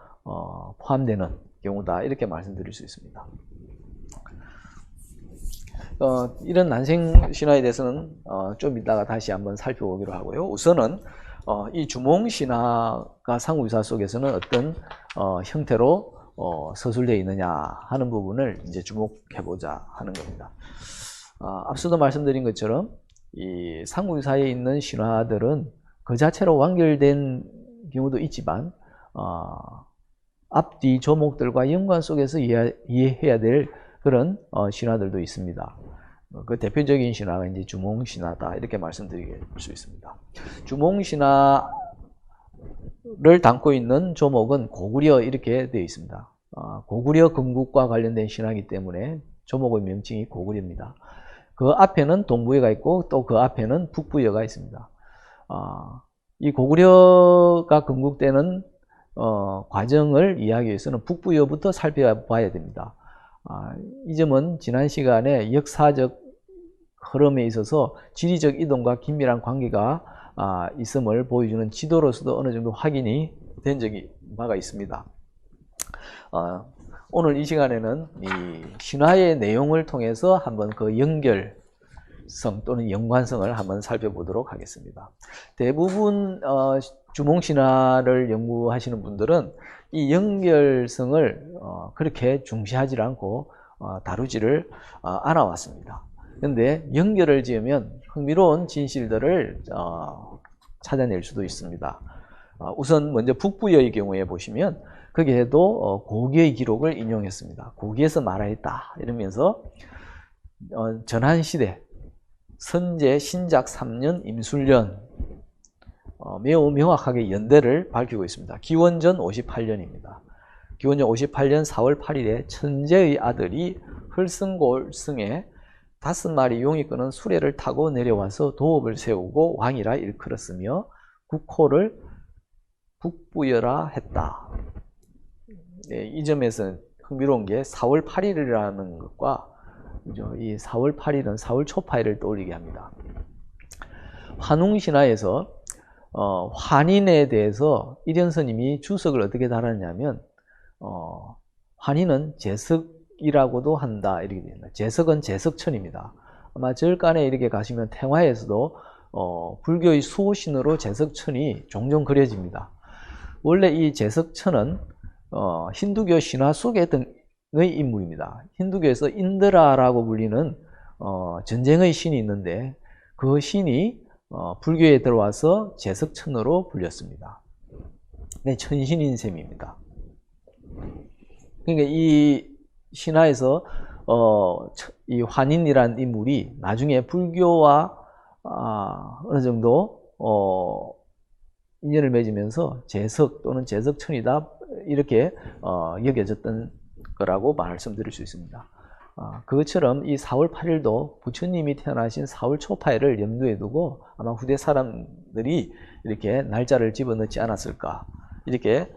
포함되는 경우다 이렇게 말씀드릴 수 있습니다. 이런 난생 신화에 대해서는 좀 이따가 다시 한번 살펴보기로 하고요. 우선은 이 주몽 신화가 삼국유사 속에서는 어떤 형태로 서술되어 있느냐 하는 부분을 이제 주목해보자 하는 겁니다. 앞서도 말씀드린 것처럼 이 삼국유사에 있는 신화들은 그 자체로 완결된 경우도 있지만 앞뒤 조목들과 연관 속에서 이해해야 될 그런 신화들도 있습니다. 그 대표적인 신화가 이제 주몽신화다 이렇게 말씀드릴 수 있습니다. 주몽신화를 담고 있는 조목은 고구려 이렇게 되어 있습니다. 고구려 건국과 관련된 신화이기 때문에 조목의 명칭이 고구려입니다. 그 앞에는 동부여가 있고 또 그 앞에는 북부여가 있습니다. 이 고구려가 건국되는 과정을 이해하기 위해서는 북부여부터 살펴봐야 됩니다. 이 점은 지난 시간에 역사적 흐름에 있어서 지리적 이동과 긴밀한 관계가 있음을 보여주는 지도로서도 어느 정도 확인이 된 적이 바가 있습니다. 오늘 이 시간에는 이 신화의 내용을 통해서 한번 그 연결성 또는 연관성을 한번 살펴보도록 하겠습니다. 대부분 주몽신화를 연구하시는 분들은 이 연결성을 그렇게 중시하지 않고 다루지를 않아왔습니다. 그런데 연결을 지으면 흥미로운 진실들을 찾아낼 수도 있습니다. 우선 먼저 북부여의 경우에 보시면 거기에도 고기의 기록을 인용했습니다. 고기에서 말하였다 이러면서 전한시대 선제 신작 3년 임술년 매우 명확하게 연대를 밝히고 있습니다. 기원전 58년입니다. 기원전 58년 4월 8일에 천재의 아들이 흘승골승에 5마리 용이 끄는 수레를 타고 내려와서 도읍을 세우고 왕이라 일컬었으며 국호를 북부여라 했다. 네, 이 점에서 흥미로운 게 4월 8일이라는 것과 이 4월 8일은 4월 초파일을 떠올리게 합니다. 환웅신화에서 환인에 대해서 일현스님이 주석을 어떻게 달았냐면 환인은 제석이라고도 한다 이렇게 됩니다. 제석은 제석천입니다. 아마 절간에 이렇게 가시면 태화에서도 불교의 수호신으로 제석천이 종종 그려집니다. 원래 이 제석천은 힌두교 신화 속의 인물입니다. 힌두교에서 인드라라고 불리는 전쟁의 신이 있는데 그 신이 불교에 들어와서 제석천으로 불렸습니다. 네, 천신인 셈입니다. 그러니까 이 신화에서 이 환인이라는 인물이 나중에 불교와 어느 정도 인연을 맺으면서 제석 또는 제석천이다 이렇게 여겨졌던 거라고 말씀드릴 수 있습니다. 그것처럼 이 4월 8일도 부처님이 태어나신 4월 초파일을 염두에 두고 아마 후대 사람들이 이렇게 날짜를 집어넣지 않았을까 이렇게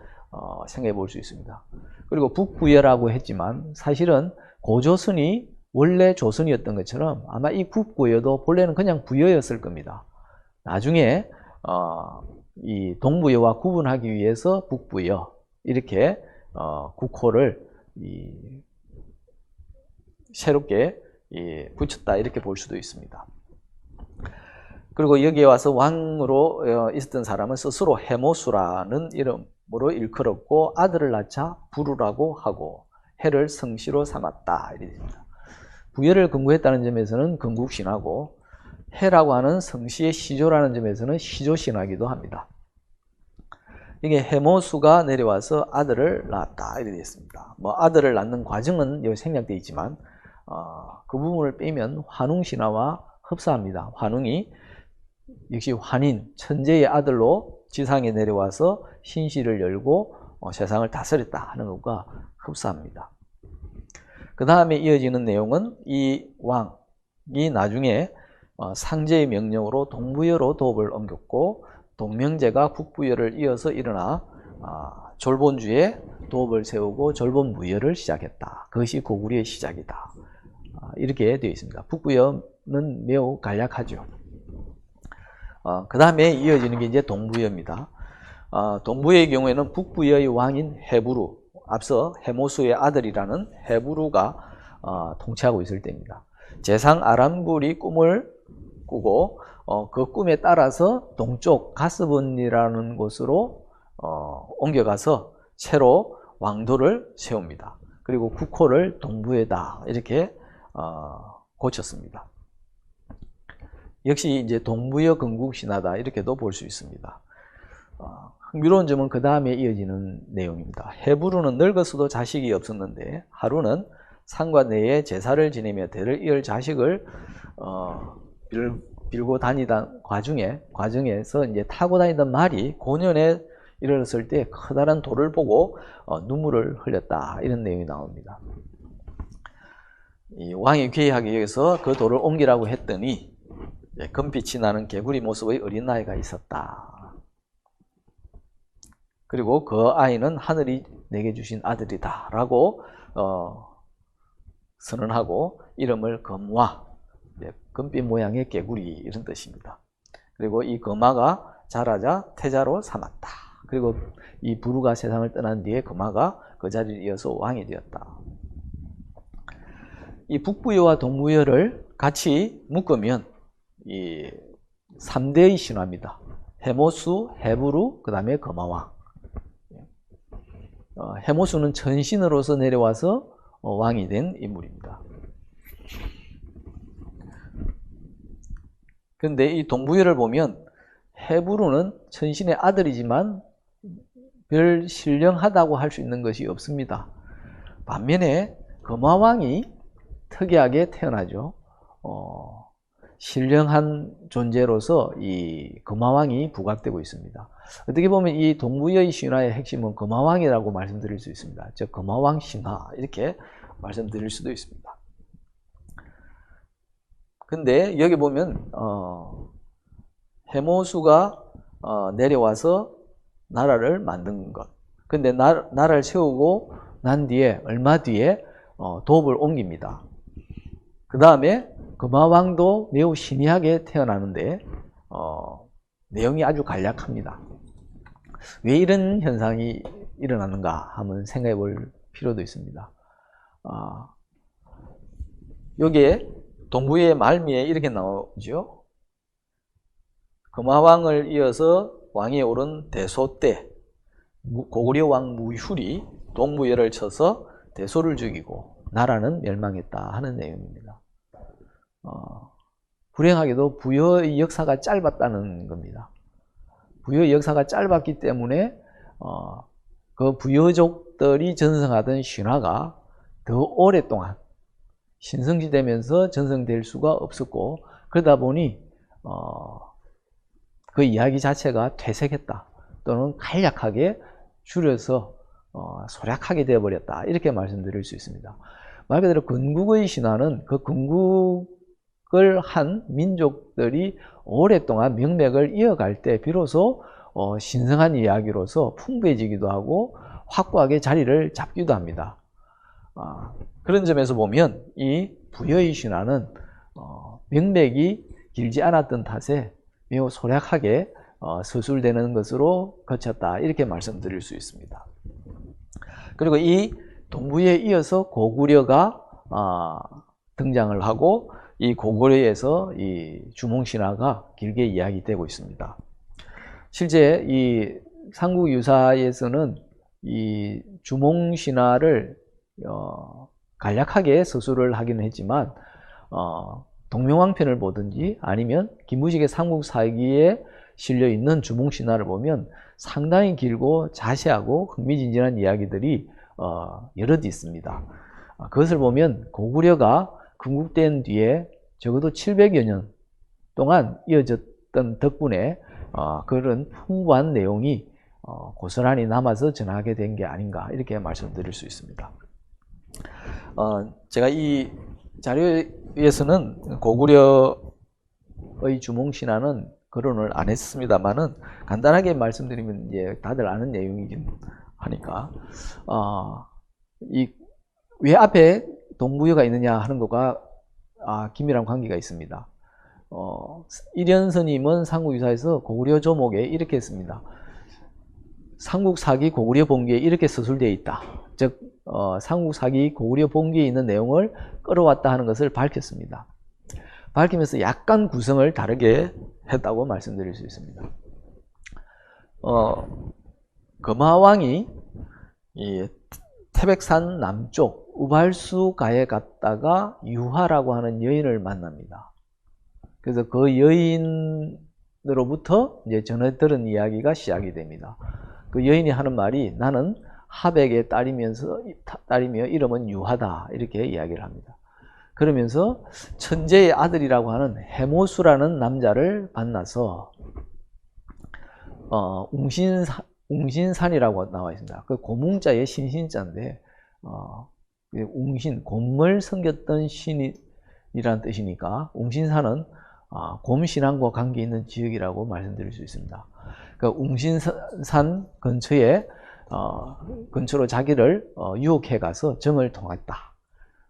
생각해 볼 수 있습니다. 그리고 북부여라고 했지만 사실은 고조선이 원래 조선이었던 것처럼 아마 이 북부여도 본래는 그냥 부여였을 겁니다. 나중에 이 동부여와 구분하기 위해서 북부여 이렇게 국호를 새롭게 붙였다 이렇게 볼 수도 있습니다. 그리고 여기에 와서 왕으로 있었던 사람은 스스로 해모수라는 이름으로 일컬었고 아들을 낳자 부루라고 하고 해를 성시로 삼았다 이렇게 됩니다. 부여를 근거했다는 점에서는 건국신화고 해라고 하는 성시의 시조라는 점에서는 시조신화기도 합니다. 이게 해모수가 내려와서 아들을 낳았다 이렇게 되어 있습니다. 뭐 아들을 낳는 과정은 여기 생략되어 있지만 그 부분을 빼면 환웅신화와 흡사합니다. 환웅이 역시 환인, 천재의 아들로 지상에 내려와서 신시를 열고 세상을 다스렸다 하는 것과 흡사합니다. 그 다음에 이어지는 내용은 이 왕이 나중에 상제의 명령으로 동부여로 도읍을 옮겼고 동명제가 북부여를 이어서 일어나 졸본주에 도읍을 세우고 졸본무여를 시작했다. 그것이 고구려의 시작이다. 이렇게 되어 있습니다. 북부여는 매우 간략하죠. 그 다음에 이어지는 게 이제 동부여입니다. 동부여의 경우에는 북부여의 왕인 해부루, 앞서 해모수의 아들이라는 해부루가 통치하고 있을 때입니다. 재상 아람굴이 꿈을 꾸고 그 꿈에 따라서 동쪽 가스본이라는 곳으로 옮겨가서 새로 왕도를 세웁니다. 그리고 국호를 동부에다 이렇게 고쳤습니다. 역시 이제 동부여 건국신화다 이렇게도 볼 수 있습니다. 흥미로운 점은 그 다음에 이어지는 내용입니다. 헤브루는 늙었어도 자식이 없었는데 하루는 상관 내에 제사를 지내며 대를 이을 자식을 빌고 다니던 과정에서 이제 타고 다니던 말이 고년에 이르렀을 때 커다란 돌을 보고 눈물을 흘렸다, 이런 내용이 나옵니다. 이 왕이 괴이하게 여기서 그 돌을 옮기라고 했더니 금빛이 나는 개구리 모습의 어린 아이가 있었다. 그리고 그 아이는 하늘이 내게 주신 아들이다 라고 선언하고 이름을 금화, 금빛 모양의 개구리, 이런 뜻입니다. 그리고 이 금화가 자라자 태자로 삼았다. 그리고 이 부르가 세상을 떠난 뒤에 금화가 그 자리를 이어서 왕이 되었다. 이 북부여와 동부여를 같이 묶으면 이 3대의 신화입니다. 해모수, 헤브루, 그 다음에 금화왕. 해모수는 천신으로서 내려와서 왕이 된 인물입니다. 그런데 이 동부여를 보면 헤브루는 천신의 아들이지만 별 신령하다고 할 수 있는 것이 없습니다. 반면에 금화왕이 특이하게 태어나죠. 신령한 존재로서 이 금화왕이 부각되고 있습니다. 어떻게 보면 이 동부여의 신화의 핵심은 금화왕이라고 말씀드릴 수 있습니다. 즉 금화왕 신화, 이렇게 말씀드릴 수도 있습니다. 근데 여기 보면 해모수가 내려와서 나라를 만든 것. 근데 나라를 세우고 난 뒤에, 얼마 뒤에 도읍을 옮깁니다. 그 다음에 금화왕도 매우 신이하게 태어나는데 내용이 아주 간략합니다. 왜 이런 현상이 일어나는가 한번 생각해 볼 필요도 있습니다. 여기에 동부의 말미에 이렇게 나오죠. 금화왕을 이어서 왕위에 오른 대소 때 고구려 왕 무휴리 동부여를 쳐서 대소를 죽이고 나라는 멸망했다 하는 내용입니다. 불행하게도 부여의 역사가 짧았다는 겁니다. 부여의 역사가 짧았기 때문에 그 부여족들이 전승하던 신화가 더 오랫동안 신성시되면서 전승될 수가 없었고, 그러다 보니 그 이야기 자체가 퇴색했다 또는 간략하게 줄여서 소략하게 되어버렸다, 이렇게 말씀드릴 수 있습니다. 말 그대로 건국의 신화는 그 건국을 한 민족들이 오랫동안 명맥을 이어갈 때 비로소 신성한 이야기로서 풍부해지기도 하고 확고하게 자리를 잡기도 합니다. 그런 점에서 보면 이 부여의 신화는 명맥이 길지 않았던 탓에 매우 소략하게 서술되는 것으로 그쳤다, 이렇게 말씀드릴 수 있습니다. 그리고 이 동부에 이어서 고구려가 등장을 하고 이 고구려에서 이 주몽신화가 길게 이야기되고 있습니다. 실제 이 삼국유사에서는 이 주몽신화를 간략하게 서술을 하기는 했지만 동명왕편을 보든지 아니면 김무식의 삼국사기에 실려있는 주몽신화를 보면 상당히 길고 자세하고 흥미진진한 이야기들이 여럿 있습니다. 그것을 보면 고구려가 건국된 뒤에 적어도 700여 년 동안 이어졌던 덕분에 그런 풍부한 내용이 고스란히 남아서 전하게 된 게 아닌가, 이렇게 말씀드릴 수 있습니다. 제가 이 자료에서는 고구려의 주몽신화는 거론을 안 했습니다만은 간단하게 말씀드리면 이제 다들 아는 내용이긴 하니까 왜 앞에 동부여가 있느냐 하는 것과 긴밀한 관계가 있습니다. 일현스님은 삼국유사에서 고구려 조목에 이렇게 했습니다. 삼국사기 고구려 본기에 이렇게 서술되어 있다. 즉 삼국사기 고구려 본기에 있는 내용을 끌어왔다 하는 것을 밝혔습니다. 밝히면서 약간 구성을 다르게 했다고 말씀드릴 수 있습니다. 금화왕이 이 태백산 남쪽 우발수가에 갔다가 유화라고 하는 여인을 만납니다. 그래서 그 여인을 여인으로부터 이제 전해 들은 이야기가 시작이 됩니다. 그 여인이 하는 말이 나는 하백의 딸이며 이름은 유하다 이렇게 이야기를 합니다. 그러면서 천재의 아들이라고 하는 해모수라는 남자를 만나서 웅신산이라고 나와 있습니다. 그 고뭉자의 신신자인데 웅신, 곰을 섬겼던 신이라는 뜻이니까 웅신산은 곰신앙과 관계 있는 지역이라고 말씀드릴 수 있습니다. 그 웅신산 근처로 자기를 유혹해 가서 정을 통했다.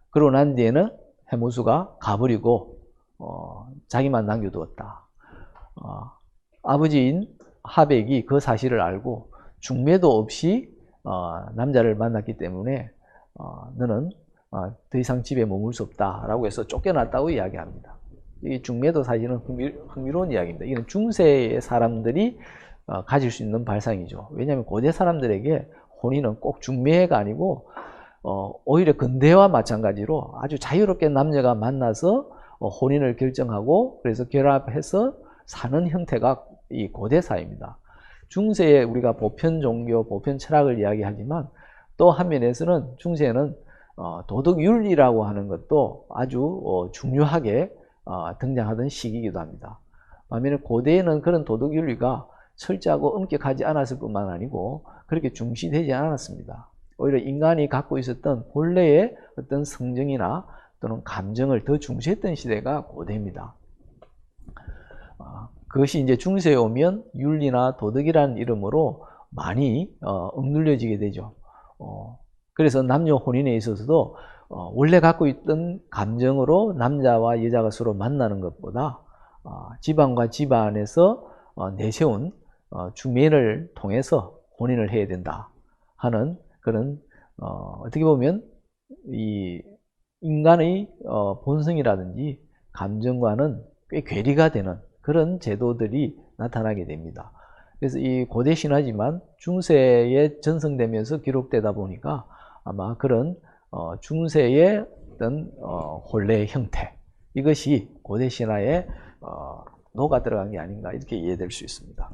그러고 난 뒤에는 해모수가 가버리고 자기만 남겨두었다. 아버지인 하백이 그 사실을 알고 중매도 없이 남자를 만났기 때문에 너는 더 이상 집에 머물 수 없다라고 해서 쫓겨났다고 이야기합니다. 이 중매도 사실은 흥미로운 이야기입니다. 이건 중세의 사람들이 가질 수 있는 발상이죠. 왜냐하면 고대 사람들에게 혼인은 꼭 중매가 아니고 오히려 근대와 마찬가지로 아주 자유롭게 남녀가 만나서 혼인을 결정하고 그래서 결합해서 사는 형태가 이 고대사입니다. 중세에 우리가 보편 종교, 보편 철학을 이야기하지만 또 한면에서는 중세에는 도덕 윤리라고 하는 것도 아주 중요하게 등장하던 시기이기도 합니다. 반면에 고대에는 그런 도덕 윤리가 철저하고 엄격하지 않았을 뿐만 아니고 그렇게 중시되지 않았습니다. 오히려 인간이 갖고 있었던 본래의 어떤 성정이나 또는 감정을 더 중시했던 시대가 고대입니다. 그것이 이제 중세에 오면 윤리나 도덕이라는 이름으로 많이 억눌려지게 되죠. 그래서 남녀 혼인에 있어서도 원래 갖고 있던 감정으로 남자와 여자가 서로 만나는 것보다 집안과 집안에서 내세운 중매를 통해서 혼인을 해야 된다 하는 그런 어떻게 보면 이 인간의 본성이라든지 감정과는 꽤 괴리가 되는 그런 제도들이 나타나게 됩니다. 그래서 이 고대 신화지만 중세에 전승되면서 기록되다 보니까 아마 그런 중세의 어떤 혼례의 형태 이것이 고대 신화에 녹아 들어간 게 아닌가 이렇게 이해될 수 있습니다.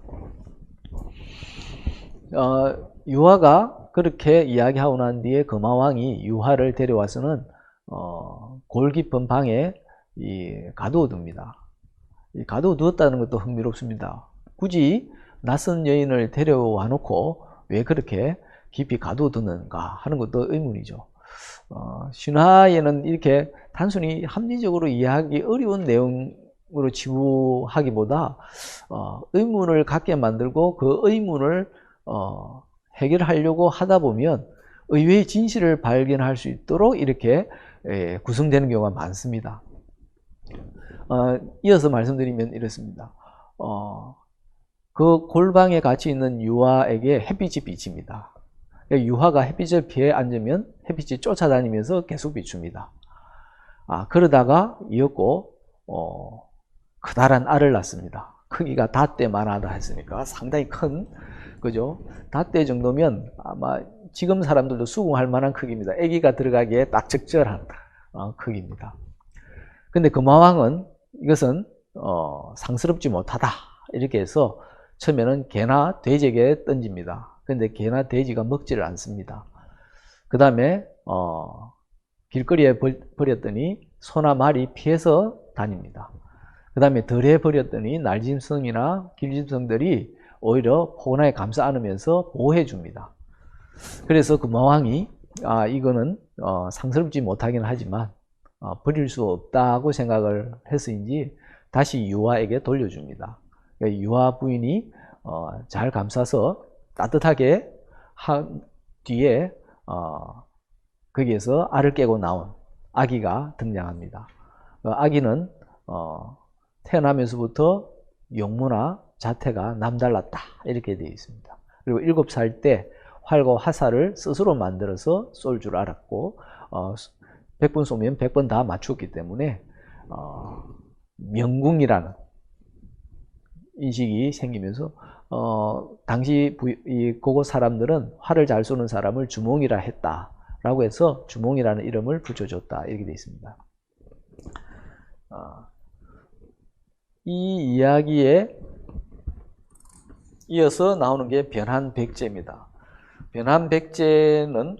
유화가 그렇게 이야기하고 난 뒤에 금화왕이 유화를 데려와서는 골 깊은 방에 가두어둡니다. 가두어두었다는 것도 흥미롭습니다. 굳이 낯선 여인을 데려와 놓고 왜 그렇게 깊이 가두어두는가 하는 것도 의문이죠. 신화에는 이렇게 단순히 합리적으로 이해하기 어려운 내용으로 치부하기보다 의문을 갖게 만들고 그 의문을 해결하려고 하다 보면 의외의 진실을 발견할 수 있도록 이렇게 구성되는 경우가 많습니다. 이어서 말씀드리면 이렇습니다. 그 골방에 같이 있는 유화에게 햇빛이 비칩니다. 유화가 햇빛을 피해 앉으면 햇빛이 쫓아다니면서 계속 비춥니다. 그러다가 이었고 커다란 알을 낳습니다. 크기가 닷대만하다 했으니까 상당히 큰 그죠? 닷대 정도면 아마 지금 사람들도 수긍할 만한 크기입니다. 아기가 들어가기에 딱 적절한 크기입니다. 근데 금화왕은 이것은 상스럽지 못하다 이렇게 해서 처음에는 개나 돼지에게 던집니다. 근데 개나 돼지가 먹지를 않습니다. 그 다음에 길거리에 버렸더니 소나 말이 피해서 다닙니다. 그 다음에 덜에 버렸더니 날짐승이나 길짐승들이 오히려 포근하게 감싸 안으면서 보호해 줍니다. 그래서 금화왕이 이거는 상스럽지 못하긴 하지만 버릴 수 없다고 생각을 해서인지 다시 유화에게 돌려줍니다. 유화 부인이 잘 감싸서 따뜻하게 한 뒤에 거기에서 알을 깨고 나온 아기가 등장합니다. 아기는 태어나면서부터 용모나 자태가 남달랐다 이렇게 되어 있습니다. 그리고 7살 때 활과 화살을 스스로 만들어서 쏠 줄 알았고 100번 쏘면 100번 다 맞추었기 때문에 명궁이라는 인식이 생기면서 당시 고고 사람들은 활을 잘 쏘는 사람을 주몽이라 했다라고 해서 주몽이라는 이름을 붙여줬다 이렇게 되어 있습니다. 이 이야기의 이어서 나오는 게 변한백제입니다. 변한백제는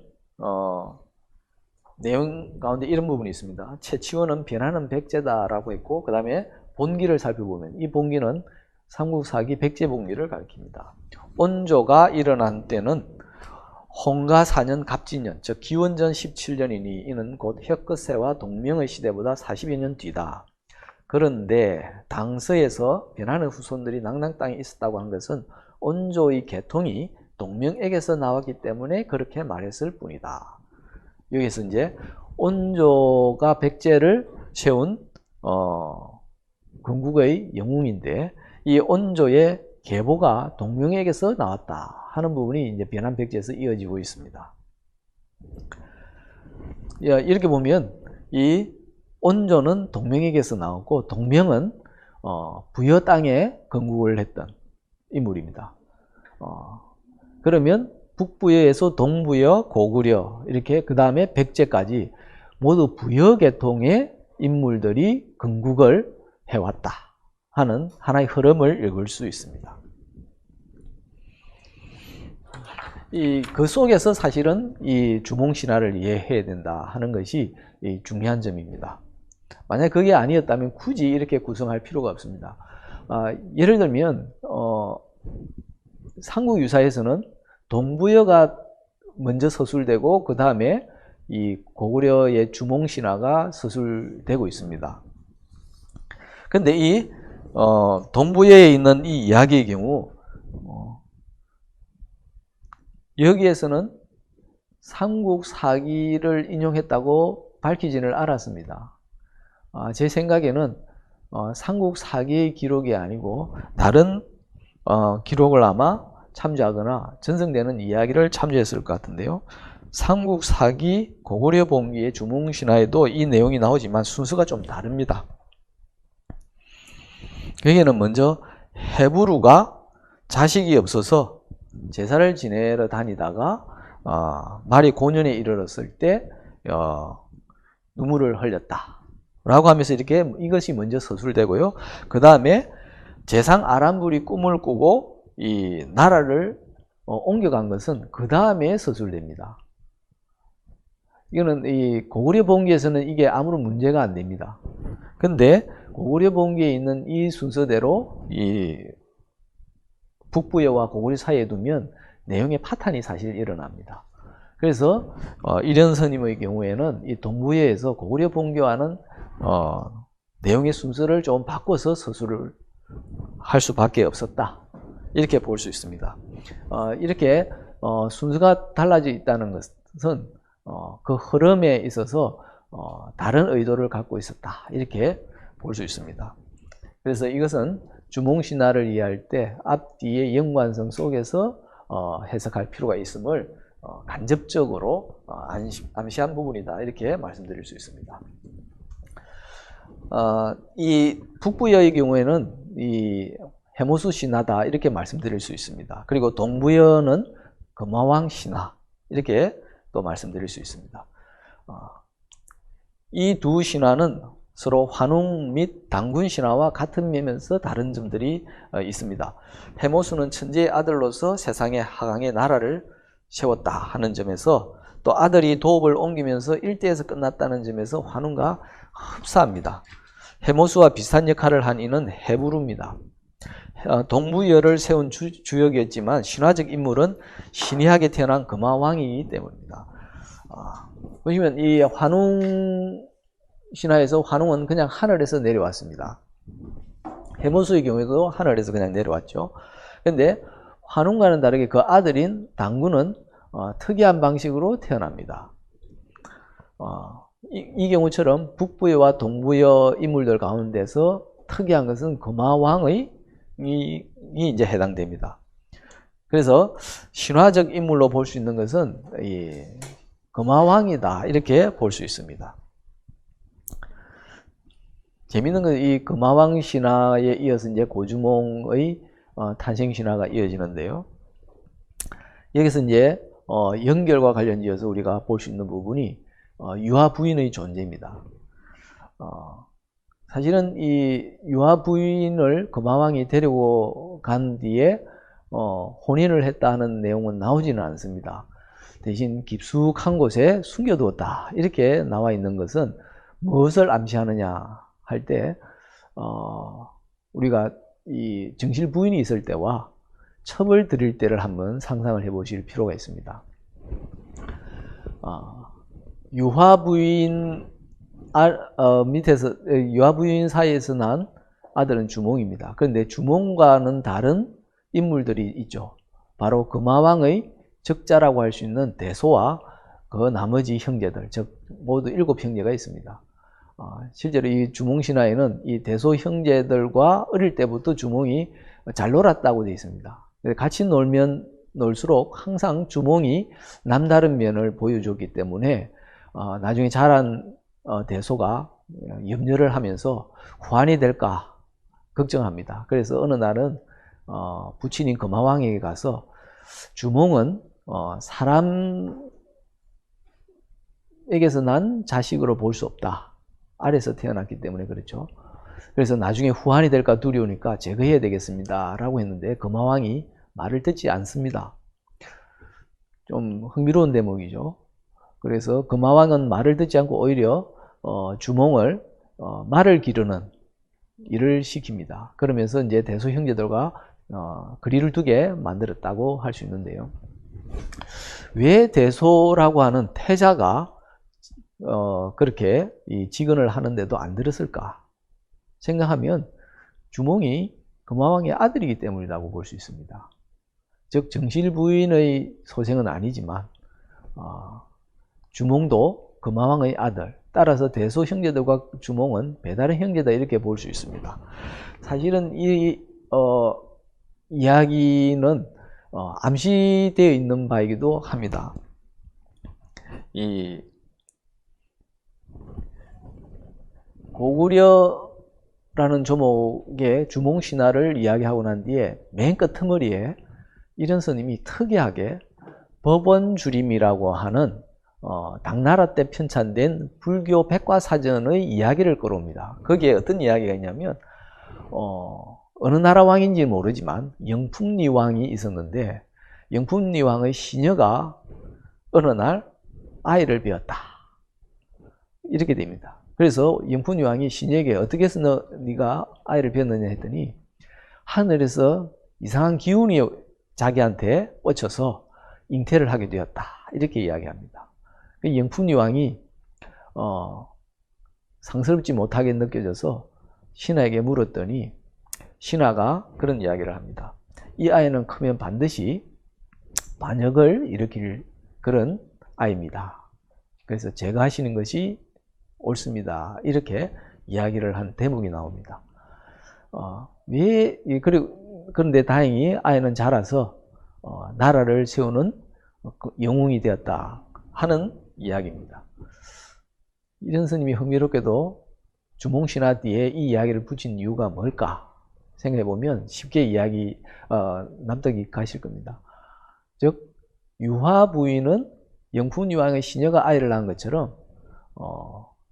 내용 가운데 이런 부분이 있습니다. 최치원은 변하는 백제다라고 했고, 그 다음에 본기를 살펴보면 이 본기는 삼국사기 백제본기를 가리킵니다. 온조가 일어난 때는 홍가 4년 갑진년, 즉 기원전 17년이니 이는 곧 혁거세와 동명의 시대보다 40여 년 뒤다. 그런데 당서에서 변하는 후손들이 낙랑 땅에 있었다고 한 것은 온조의 계통이 동명에게서 나왔기 때문에 그렇게 말했을 뿐이다. 여기서 이제 온조가 백제를 세운 건국의 영웅인데 이 온조의 계보가 동명에게서 나왔다 하는 부분이 이제 변한백제에서 이어지고 있습니다. 이렇게 보면 이 온조는 동명에게서 나왔고 동명은 부여 땅에 건국을 했던 인물입니다. 그러면 북부여에서 동부여, 고구려 이렇게 그 다음에 백제까지 모두 부여 계통의 인물들이 건국을 해왔다 하는 하나의 흐름을 읽을 수 있습니다. 그 속에서 사실은 이 주몽신화를 이해해야 된다 하는 것이 중요한 점입니다. 만약 그게 아니었다면 굳이 이렇게 구성할 필요가 없습니다. 예를 들면 삼국유사에서는 동부여가 먼저 서술되고 그 다음에 이 고구려의 주몽신화가 서술되고 있습니다. 그런데 이 동부여에 있는 이 이야기의 경우 여기에서는 삼국사기를 인용했다고 밝히지는 않았습니다. 제 생각에는 삼국사기의 기록이 아니고 다른 기록을 아마 참조하거나 전승되는 이야기를 참조했을 것 같은데요. 삼국사기 고구려 본기의 주몽신화에도 이 내용이 나오지만 순서가 좀 다릅니다. 여기는 먼저 해부루가 자식이 없어서 제사를 지내러 다니다가 말이 고년에 이르렀을 때 눈물을 흘렸다 라고 하면서 이렇게 이것이 먼저 서술되고요. 그 다음에 재상 아람불이 꿈을 꾸고 이 나라를 옮겨간 것은 그 다음에 서술됩니다. 이거는 이 고구려 본기에서는 이게 아무런 문제가 안 됩니다. 근데 고구려 본기에 있는 이 순서대로 이 북부여와 고구려 사이에 두면 내용의 파탄이 사실 일어납니다. 그래서 일현선님의 경우에는 이 동부여에서 고구려 본기와는 내용의 순서를 좀 바꿔서 서술을 할 수밖에 없었다. 이렇게 볼 수 있습니다. 이렇게 순서가 달라져 있다는 것은 그 흐름에 있어서 다른 의도를 갖고 있었다. 이렇게 볼 수 있습니다. 그래서 이것은 주몽신화를 이해할 때 앞뒤의 연관성 속에서 해석할 필요가 있음을 간접적으로 암시한 부분이다. 이렇게 말씀드릴 수 있습니다. 이 북부여의 경우에는 이 해모수 신화다 이렇게 말씀드릴 수 있습니다. 그리고 동부여는 금화왕 신화 이렇게 또 말씀드릴 수 있습니다. 이 두 신화는 서로 환웅 및 당군 신화와 같은 면에서 다른 점들이 있습니다. 해모수는 천재의 아들로서 세상의 하강의 나라를 세웠다 하는 점에서 또 아들이 도읍을 옮기면서 일대에서 끝났다는 점에서 환웅과 흡사합니다. 해모수와 비슷한 역할을 한 이는 해부루입니다. 동부여를 세운 주역이었지만 신화적 인물은 신이하게 태어난 금화왕이기 때문입니다. 보시면 이 환웅 신화에서 환웅은 그냥 하늘에서 내려왔습니다. 해모수의 경우에도 하늘에서 그냥 내려왔죠. 그런데 환웅과는 다르게 그 아들인 당군은 특이한 방식으로 태어납니다. 이 경우처럼 북부여와 동부여 인물들 가운데서 특이한 것은 금화왕의 이제 해당됩니다. 그래서 신화적 인물로 볼 수 있는 것은 이 금화왕이다 이렇게 볼 수 있습니다. 재미있는 건 이 금화왕 신화에 이어서 이제 고주몽의 탄생 신화가 이어지는데요. 여기서 이제 연결과 관련지어서 우리가 볼 수 있는 부분이 유아 부인의 존재입니다. 사실은 이 유아 부인을 금화왕이 데리고 간 뒤에 혼인을 했다 하는 내용은 나오지는 않습니다. 대신 깊숙한 곳에 숨겨두었다 이렇게 나와 있는 것은 무엇을 암시하느냐 할 때 우리가 이 정실 부인이 있을 때와 첩을 드릴 때를 한번 상상을 해 보실 필요가 있습니다. 유화 부인 밑에서 유화 부인 사이에서 난 아들은 주몽입니다. 그런데 주몽과는 다른 인물들이 있죠. 바로 금화왕의 적자라고 할 수 있는 대소와 그 나머지 형제들, 즉 모두 7형제가 있습니다. 실제로 이 주몽 신화에는 이 대소 형제들과 어릴 때부터 주몽이 잘 놀았다고 되어 있습니다. 같이 놀면 놀수록 항상 주몽이 남다른 면을 보여줬기 때문에 나중에 자란 대소가 염려를 하면서 후환이 될까 걱정합니다. 그래서 어느 날은 부친인 금화왕에게 가서 주몽은 사람에게서 난 자식으로 볼 수 없다. 아래서 태어났기 때문에 그렇죠. 그래서 나중에 후환이 될까 두려우니까 제거해야 되겠습니다 라고 했는데 금화왕이 말을 듣지 않습니다. 좀 흥미로운 대목이죠. 그래서 금화왕은 말을 듣지 않고 오히려 주몽을 말을 기르는 일을 시킵니다. 그러면서 이제 대소 형제들과 거리를 두게 만들었다고 할 수 있는데요. 왜 대소라고 하는 태자가 그렇게 이 직언을 하는데도 안 들었을까 생각하면 주몽이 금화왕의 아들이기 때문이라고 볼 수 있습니다. 즉 정실 부인의 소생은 아니지만 주몽도 금화왕의 아들, 따라서 대소 형제들과 주몽은 배다른 형제다 이렇게 볼 수 있습니다. 사실은 이 이야기는 암시되어 있는 바이기도 합니다. 이 고구려라는 조목의 주몽 신화를 이야기하고 난 뒤에 맨 끝머리에 이런 스님이 특이하게 법원주림이라고 하는 당나라 때 편찬된 불교 백과사전의 이야기를 끌어옵니다. 거기에 어떤 이야기가 있냐면 어느 나라 왕인지 모르지만 영풍리 왕이 있었는데 영풍리 왕의 시녀가 어느 날 아이를 배었다. 이렇게 됩니다. 그래서 영풍리 왕이 시녀에게 어떻게 해서 네가 아이를 배었느냐 했더니 하늘에서 이상한 기운이 자기한테 꽂혀서 잉태를 하게 되었다. 이렇게 이야기합니다. 영풍리 왕이 상스럽지 못하게 느껴져서 신하에게 물었더니 신하가 그런 이야기를 합니다. 이 아이는 크면 반드시 반역을 일으킬 그런 아이입니다. 그래서 제가 하시는 것이 옳습니다. 이렇게 이야기를 한 대목이 나옵니다. 그런데 다행히 아이는 자라서 나라를 세우는 영웅이 되었다 하는 이야기입니다. 이런 스님이 흥미롭게도 주몽신화 뒤에 이 이야기를 붙인 이유가 뭘까 생각해보면 쉽게 납득이 가실 겁니다. 즉 유화 부인은 영풍리 왕의 시녀가 아이를 낳은 것처럼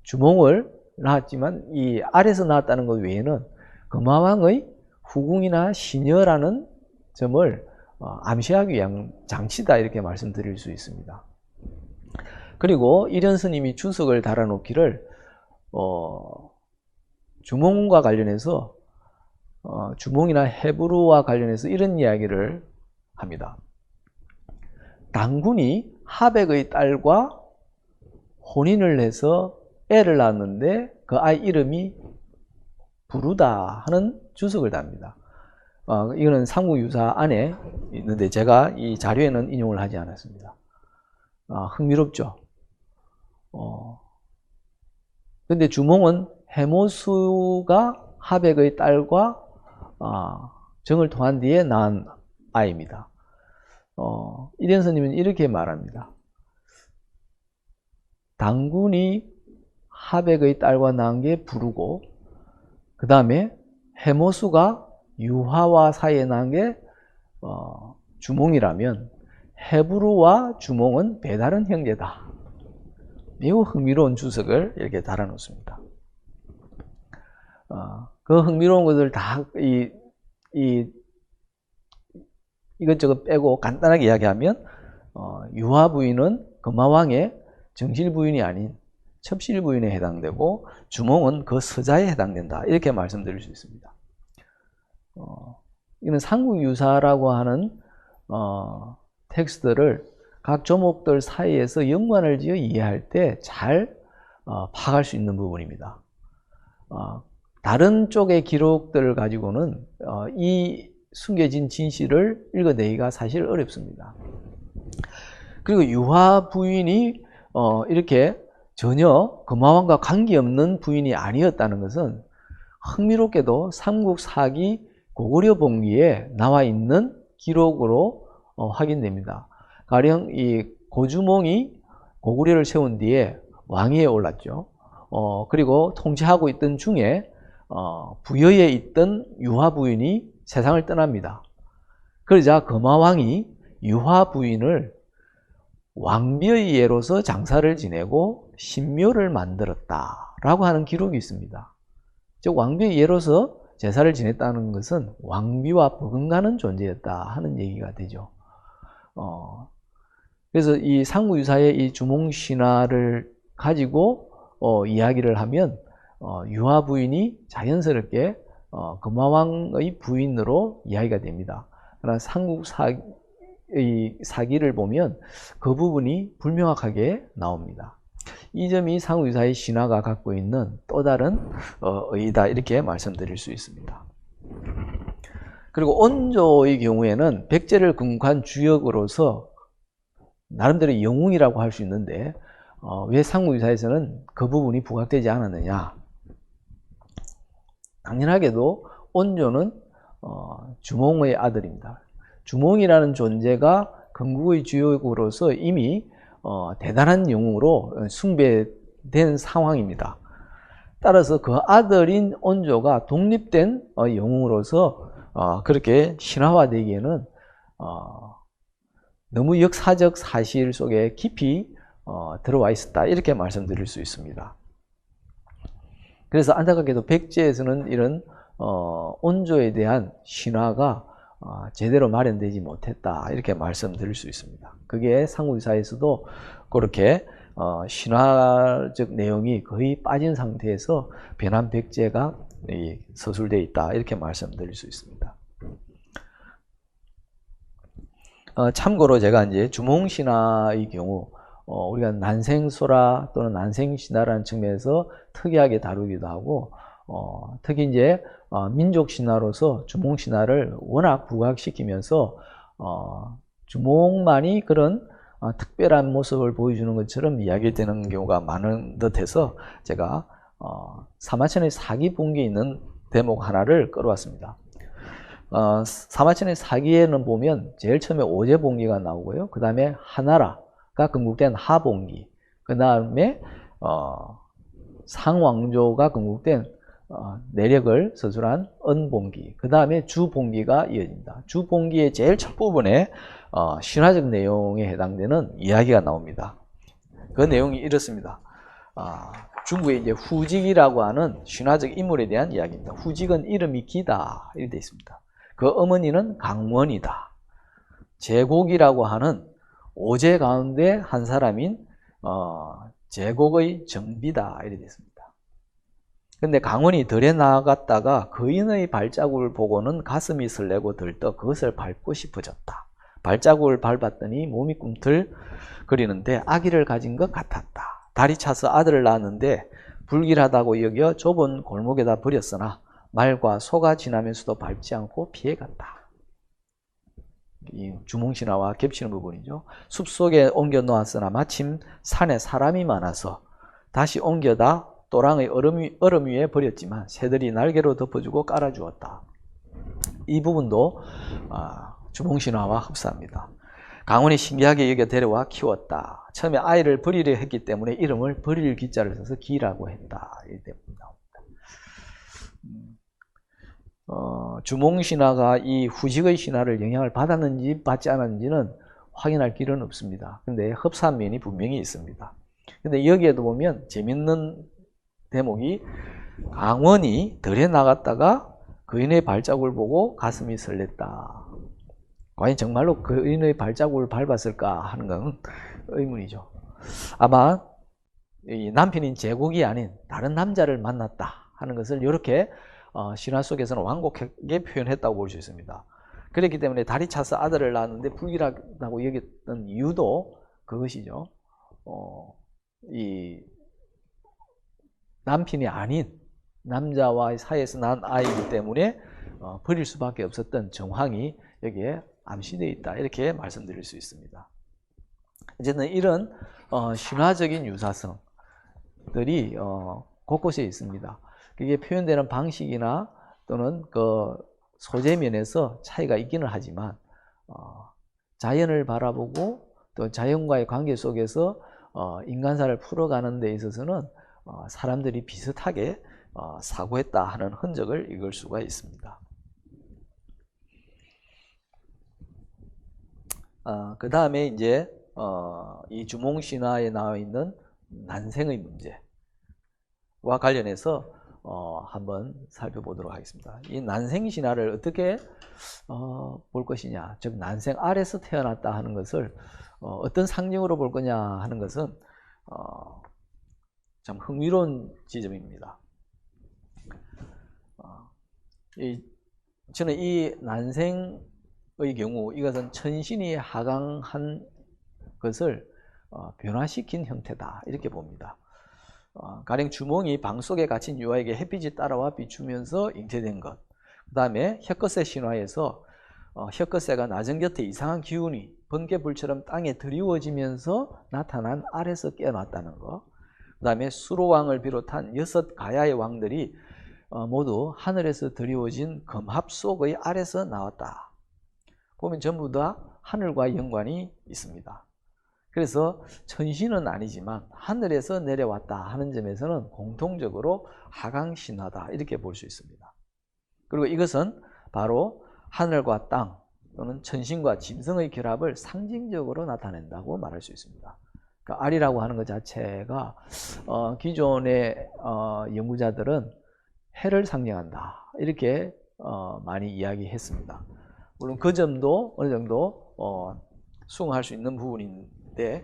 주몽을 낳았지만 이 아래서 낳았다는 것 외에는 금화왕의 후궁이나 시녀라는 점을 암시하기 위한 장치다 이렇게 말씀드릴 수 있습니다. 그리고 이련 스님이 주석을 달아놓기를 주몽과 관련해서 주몽이나 헤브루와 관련해서 이런 이야기를 합니다. 당군이 하백의 딸과 혼인을 해서 애를 낳았는데 그 아이 이름이 부르다 하는 주석을 답니다. 이거는 삼국유사 안에 있는데 제가 이 자료에는 인용을 하지 않았습니다. 흥미롭죠. 근데 주몽은 해모수가 하백의 딸과 정을 통한 뒤에 낳은 아이입니다. 이련 스님은 이렇게 말합니다. 당군이 하백의 딸과 낳은 게 부르고 그 다음에 해모수가 유화와 사이에 낳은 게 주몽이라면 헤브루와 주몽은 배다른 형제다. 매우 흥미로운 주석을 이렇게 달아놓습니다. 그 흥미로운 것을 다 이것저것 빼고 간단하게 이야기하면 유화 부인은 금화왕의 정실 부인이 아닌 첩실 부인에 해당되고 주몽은 그 서자에 해당된다. 이렇게 말씀드릴 수 있습니다. 이는 삼국유사라고 하는 텍스트를 각 조목들 사이에서 연관을 지어 이해할 때 잘 파악할 수 있는 부분입니다. 다른 쪽의 기록들을 가지고는 이 숨겨진 진실을 읽어내기가 사실 어렵습니다. 그리고 유화 부인이 이렇게 전혀 금화왕과 관계없는 부인이 아니었다는 것은 흥미롭게도 삼국사기 고구려 본기에 나와 있는 기록으로 확인됩니다. 가령 이 고주몽이 고구려를 세운 뒤에 왕위에 올랐죠. 그리고 통치하고 있던 중에 부여에 있던 유화 부인이 세상을 떠납니다. 그러자 금화왕이 유화 부인을 왕비의 예로서 장사를 지내고 신묘를 만들었다라고 하는 기록이 있습니다. 즉 왕비의 예로서 제사를 지냈다는 것은 왕비와 버금가는 존재였다 하는 얘기가 되죠. 그래서 이 삼국유사의 이 주몽신화를 가지고 이야기를 하면 유화 부인이 자연스럽게 금화왕의 부인으로 이야기가 됩니다. 그러나 삼국사의 사기를 보면 그 부분이 불명확하게 나옵니다. 이 점이 삼국유사의 신화가 갖고 있는 또 다른 의의다 이렇게 말씀드릴 수 있습니다. 그리고 온조의 경우에는 백제를 궁극한 주역으로서 나름대로 영웅이라고 할 수 있는데 왜 삼국유사에서는 그 부분이 부각되지 않았느냐? 당연하게도 온조는 주몽의 아들입니다. 주몽이라는 존재가 건국의 주역으로서 이미 대단한 영웅으로 숭배된 상황입니다. 따라서 그 아들인 온조가 독립된 영웅으로서 그렇게 신화화되기에는 너무 역사적 사실 속에 깊이 들어와 있었다 이렇게 말씀드릴 수 있습니다. 그래서 안타깝게도 백제에서는 이런 온조에 대한 신화가 제대로 마련되지 못했다 이렇게 말씀드릴 수 있습니다. 그게 삼국유사에서도 그렇게 신화적 내용이 거의 빠진 상태에서 변한 백제가 서술되어 있다 이렇게 말씀드릴 수 있습니다. 참고로 제가 이제 주몽신화의 경우 우리가 난생소라 또는 난생신화라는 측면에서 특이하게 다루기도 하고 특히 이제 민족신화로서 주몽신화를 워낙 부각시키면서 주몽만이 그런 특별한 모습을 보여주는 것처럼 이야기되는 경우가 많은 듯해서 제가 사마천의 사기본기에 있는 대목 하나를 끌어왔습니다. 사마천의 사기에는 보면 제일 처음에 오제본기가 나오고요. 그 다음에 하나라가 건국된 하본기, 그 다음에 상왕조가 건국된 내력을 서술한 은본기, 그 다음에 주본기가 이어집니다. 주본기의 제일 첫 부분에 신화적 내용에 해당되는 이야기가 나옵니다. 그 내용이 이렇습니다. 중국에 이제 후직이라고 하는 신화적 인물에 대한 이야기입니다. 후직은 이름이 기다 이렇게 되어 있습니다. 그 어머니는 강원이다. 제곡이라고 하는 오제 가운데 한 사람인 제곡의 정비다 이렇게 되어 있습니다. 근데 강원이 들에 나갔다가 거인의 발자국을 보고는 가슴이 설레고 들떠 그것을 밟고 싶어졌다. 발자국을 밟았더니 몸이 꿈틀거리는데 아기를 가진 것 같았다. 달이 차서 아들을 낳았는데 불길하다고 여겨 좁은 골목에다 버렸으나 말과 소가 지나면서도 밟지 않고 피해갔다. 이 주몽신화와 겹치는 부분이죠. 숲속에 옮겨 놓았으나 마침 산에 사람이 많아서 다시 옮겨다 또랑의 얼음 위에 버렸지만 새들이 날개로 덮어주고 깔아주었다. 이 부분도 주몽신화와 흡사합니다. 강원이 신기하게 여겨 데려와 키웠다. 처음에 아이를 버리려 했기 때문에 이름을 버릴 기자를 써서 기라고 했다. 이렇게 나옵니다. 주몽신화가 이 후직의 신화를 영향을 받았는지 받지 않았는지는 확인할 길은 없습니다. 근데 흡사한 면이 분명히 있습니다. 근데 여기에도 보면 재밌는 대목이 강원이 들에 나갔다가 거인의 발자국을 보고 가슴이 설렜다. 과연 정말로 그인의 발자국을 밟았을까 하는 건 의문이죠. 아마 이 남편인 제국이 아닌 다른 남자를 만났다 하는 것을 이렇게 신화 속에서는 완곡하게 표현했다고 볼 수 있습니다. 그렇기 때문에 달이 차서 아들을 낳았는데 불길하다고 여겼던 이유도 그것이죠. 이 남편이 아닌 남자와의 사이에서 난 아이이기 때문에 버릴 수밖에 없었던 정황이 여기에 암시되어 있다, 이렇게 말씀드릴 수 있습니다. 어쨌든 이런 신화적인 유사성들이 곳곳에 있습니다. 그게 표현되는 방식이나 또는 그 소재 면에서 차이가 있기는 하지만 자연을 바라보고 또 자연과의 관계 속에서 인간사를 풀어가는 데 있어서는 사람들이 비슷하게 사고했다 하는 흔적을 읽을 수가 있습니다. 그 다음에 이제 이 주몽신화에 나와 있는 난생의 문제와 관련해서 한번 살펴보도록 하겠습니다. 이 난생신화를 어떻게 볼 것이냐, 즉 난생 아래서 태어났다 하는 것을 어떤 상징으로 볼 거냐 하는 것은 참 흥미로운 지점입니다. 저는 이 난생의 경우 이것은 천신이 하강한 것을 변화시킨 형태다, 이렇게 봅니다. 가령 주몽이 방 속에 갇힌 유아에게 햇빛이 따라와 비추면서 잉태된 것, 그 다음에 혀껏새 신화에서 혀껏새가 나전 곁에 이상한 기운이 번개불처럼 땅에 드리워지면서 나타난 아래서 깨어났다는 것, 그 다음에 수로왕을 비롯한 6 가야의 왕들이 모두 하늘에서 드리워진 금합 속의 아래서 나왔다. 보면 전부 다 하늘과 연관이 있습니다. 그래서 천신은 아니지만 하늘에서 내려왔다 하는 점에서는 공통적으로 하강신화다, 이렇게 볼 수 있습니다. 그리고 이것은 바로 하늘과 땅 또는 천신과 짐승의 결합을 상징적으로 나타낸다고 말할 수 있습니다. 그러니까 알이라고 하는 것 자체가 기존의 연구자들은 해를 상징한다, 이렇게 많이 이야기했습니다. 물론 그 점도 어느 정도 수긍할 수 있는 부분인데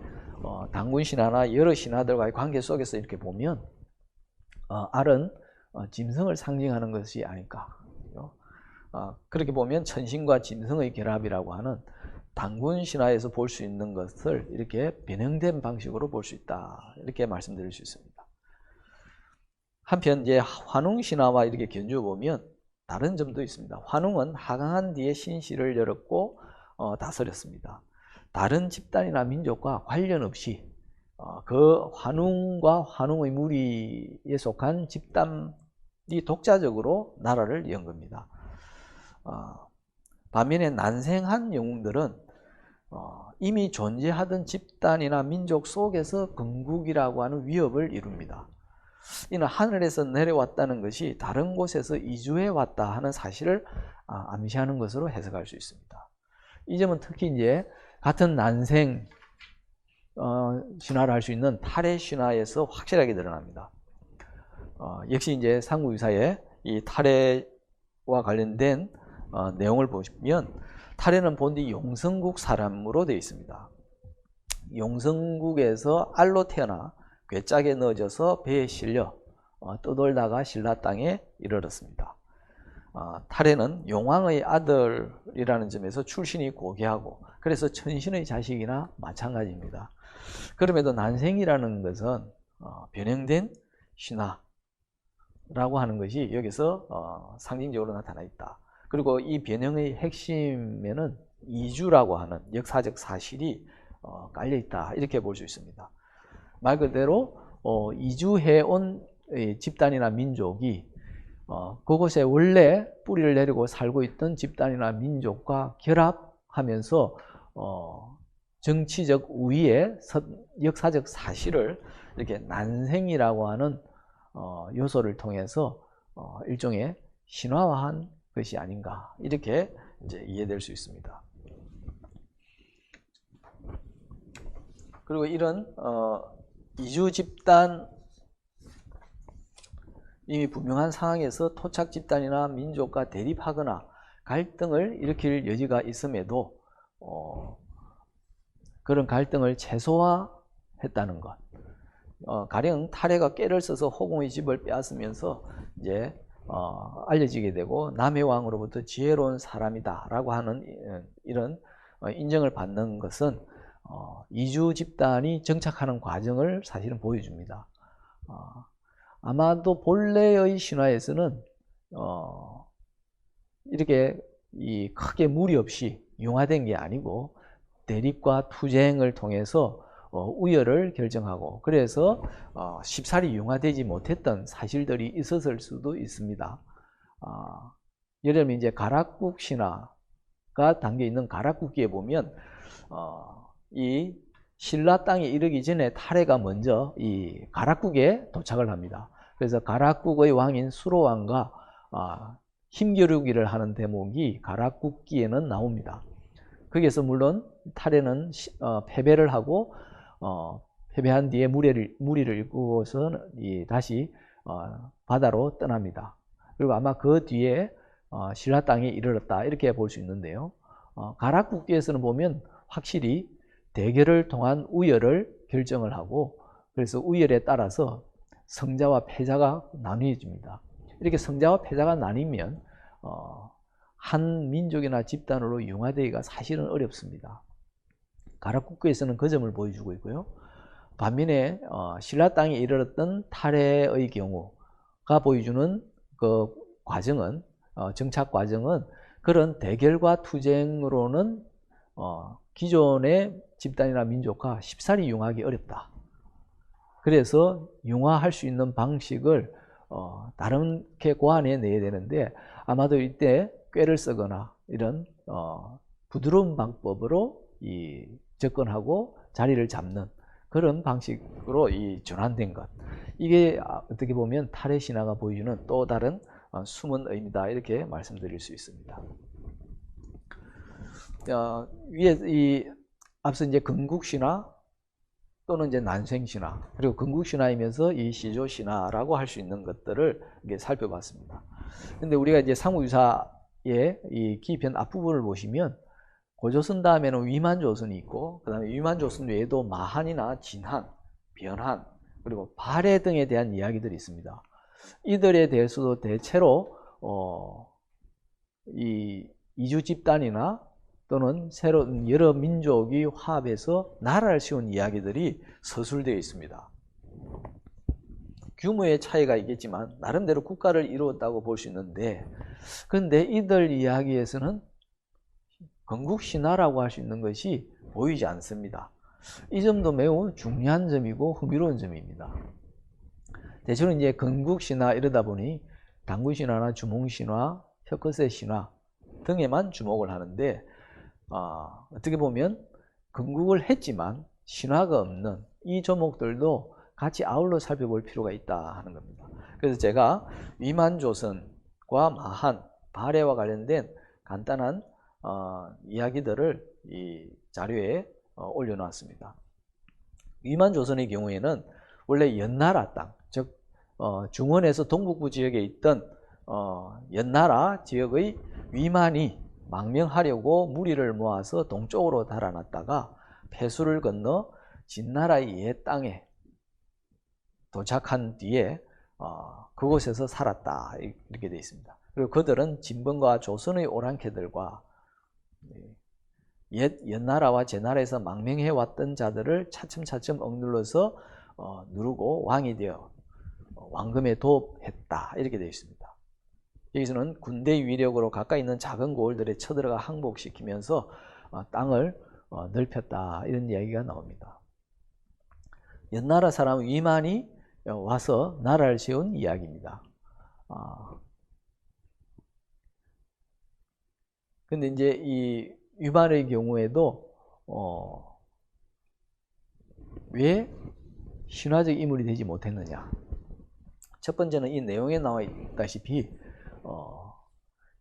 단군 신화나 여러 신화들과의 관계 속에서 이렇게 보면 알은 짐승을 상징하는 것이 아닐까. 그렇게 보면 천신과 짐승의 결합이라고 하는 단군 신화에서 볼 수 있는 것을 이렇게 변형된 방식으로 볼 수 있다, 이렇게 말씀드릴 수 있습니다. 한편 이제 환웅 신화와 이렇게 견주어 보면 다른 점도 있습니다. 환웅은 하강한 뒤에 신실을 열었고 다스렸습니다. 다른 집단이나 민족과 관련 없이 그 환웅과 환웅의 무리에 속한 집단이 독자적으로 나라를 연 겁니다. 반면에 난생한 영웅들은 이미 존재하던 집단이나 민족 속에서 건국이라고 하는 위협을 이룹니다. 이는 하늘에서 내려왔다는 것이 다른 곳에서 이주해 왔다 하는 사실을 암시하는 것으로 해석할 수 있습니다. 이 점은 특히 이제 같은 난생 신화를 할 수 있는 탈의 신화에서 확실하게 드러납니다. 역시 이제 삼국유사에 이 탈의와 관련된 내용을 보시면 탈의는 본디 용성국 사람으로 되어 있습니다. 용성국에서 알로 태어나 괴짝에 넣어져서 배에 실려 떠돌다가 신라 땅에 이르렀습니다. 탈의는 용왕의 아들이라는 점에서 출신이 고귀하고 그래서 천신의 자식이나 마찬가지입니다. 그럼에도 난생이라는 것은 변형된 신화라고 하는 것이 여기서 상징적으로 나타나 있다. 그리고 이 변형의 핵심에는 이주라고 하는 역사적 사실이 깔려 있다, 이렇게 볼 수 있습니다. 말 그대로 이주해온 집단이나 민족이 그곳에 원래 뿌리를 내리고 살고 있던 집단이나 민족과 결합하면서 정치적 우위의 역사적 사실을 이렇게 난생이라고 하는 요소를 통해서 일종의 신화화한 것이 아닌가, 이렇게 이제 이해될 수 있습니다. 그리고 이런 이주 집단이 분명한 상황에서 토착 집단이나 민족과 대립하거나 갈등을 일으킬 여지가 있음에도 그런 갈등을 최소화했다는 것. 가령 탈해가 꾀를 써서 호공의 집을 빼앗으면서 이제 알려지게 되고 남의 왕으로부터 지혜로운 사람이다라고 하는 이런 인정을 받는 것은 이주 집단이 정착하는 과정을 사실은 보여줍니다. 아마도 본래의 신화에서는 이렇게 크게 무리 없이 융화된 게 아니고 대립과 투쟁을 통해서 우열을 결정하고 그래서 쉽사리 융화되지 못했던 사실들이 있었을 수도 있습니다. 예를 들면 이제 가락국 신화가 담겨 있는 가락국기에 보면 이 신라 땅에 이르기 전에 탈해가 먼저 이 가락국에 도착을 합니다. 그래서 가락국의 왕인 수로왕과 힘겨루기를 하는 대목이 가락국기에는 나옵니다. 거기에서 물론 탈해는 패배를 하고 패배한 뒤에 무리를 이끌고서 다시 바다로 떠납니다. 그리고 아마 그 뒤에 신라 땅에 이르렀다 이렇게 볼 수 있는데요. 가락국기에서는 보면 확실히 대결을 통한 우열을 결정을 하고 그래서 우열에 따라서 성자와 패자가 나뉘어집니다. 이렇게 성자와 패자가 나뉘면 한 민족이나 집단으로 융화되기가 사실은 어렵습니다. 가락국기에서는 그 점을 보여주고 있고요. 반면에 신라 땅에 이르렀던 탈해의 경우가 보여주는 그 과정은 정착 과정은 그런 대결과 투쟁으로는 기존의 집단이나 민족과 쉽사리 융화하기 어렵다. 그래서 융화할 수 있는 방식을 다르게 고안해 내야 되는데 아마도 이때 꾀를 쓰거나 이런 부드러운 방법으로 접근하고 자리를 잡는 그런 방식으로 전환된 것. 이게 어떻게 보면 탈해 신화가 보여주는 또 다른 숨은 의미다 이렇게 말씀드릴 수 있습니다. 위에 앞서 이제 건국신화 또는 이제 난생신화 그리고 건국신화이면서 이 시조신화라고 할 수 있는 것들을 이게 살펴봤습니다. 근데 우리가 이제 삼국유사의 이 기편 앞부분을 보시면 고조선 다음에는 위만조선이 있고 그 다음에 위만조선 외에도 마한이나 진한, 변한 그리고 발해 등에 대한 이야기들이 있습니다. 이들에 대해서도 대체로 이 이주 집단이나 또는 새로운 여러 민족이 화합해서 나라를 세운 이야기들이 서술되어 있습니다. 규모의 차이가 있겠지만 나름대로 국가를 이루었다고 볼 수 있는데 그런데 이들 이야기에서는 건국신화라고 할 수 있는 것이 보이지 않습니다. 이 점도 매우 중요한 점이고 흥미로운 점입니다. 대체로 이제 건국신화 이러다 보니 당군신화나 주몽신화, 혁허세신화 등에만 주목을 하는데 어떻게 보면 건국을 했지만 신화가 없는 이 조목들도 같이 아울러 살펴볼 필요가 있다 하는 겁니다. 그래서 제가 위만조선과 마한, 발해와 관련된 간단한 이야기들을 이 자료에 올려놨습니다. 위만조선의 경우에는 원래 연나라 땅, 즉 중원에서 동북부 지역에 있던 연나라 지역의 위만이 망명하려고 무리를 모아서 동쪽으로 달아났다가 폐수를 건너 진나라의 옛 땅에 도착한 뒤에 그곳에서 살았다 이렇게 되어 있습니다. 그리고 그들은 진번과 조선의 오랑캐들과 옛 연나라와 제나라에서 망명해왔던 자들을 차츰차츰 억눌러서 누르고 왕이 되어 왕금에 도읍했다 이렇게 되어 있습니다. 여기서는 군대 위력으로 가까이 있는 작은 고을들에 쳐들어가 항복시키면서 땅을 넓혔다 이런 이야기가 나옵니다. 연나라 사람 위만이 와서 나라를 세운 이야기입니다. 근데 이제 이 위만의 경우에도 왜 신화적 인물이 되지 못했느냐? 첫 번째는 이 내용에 나와 있다시피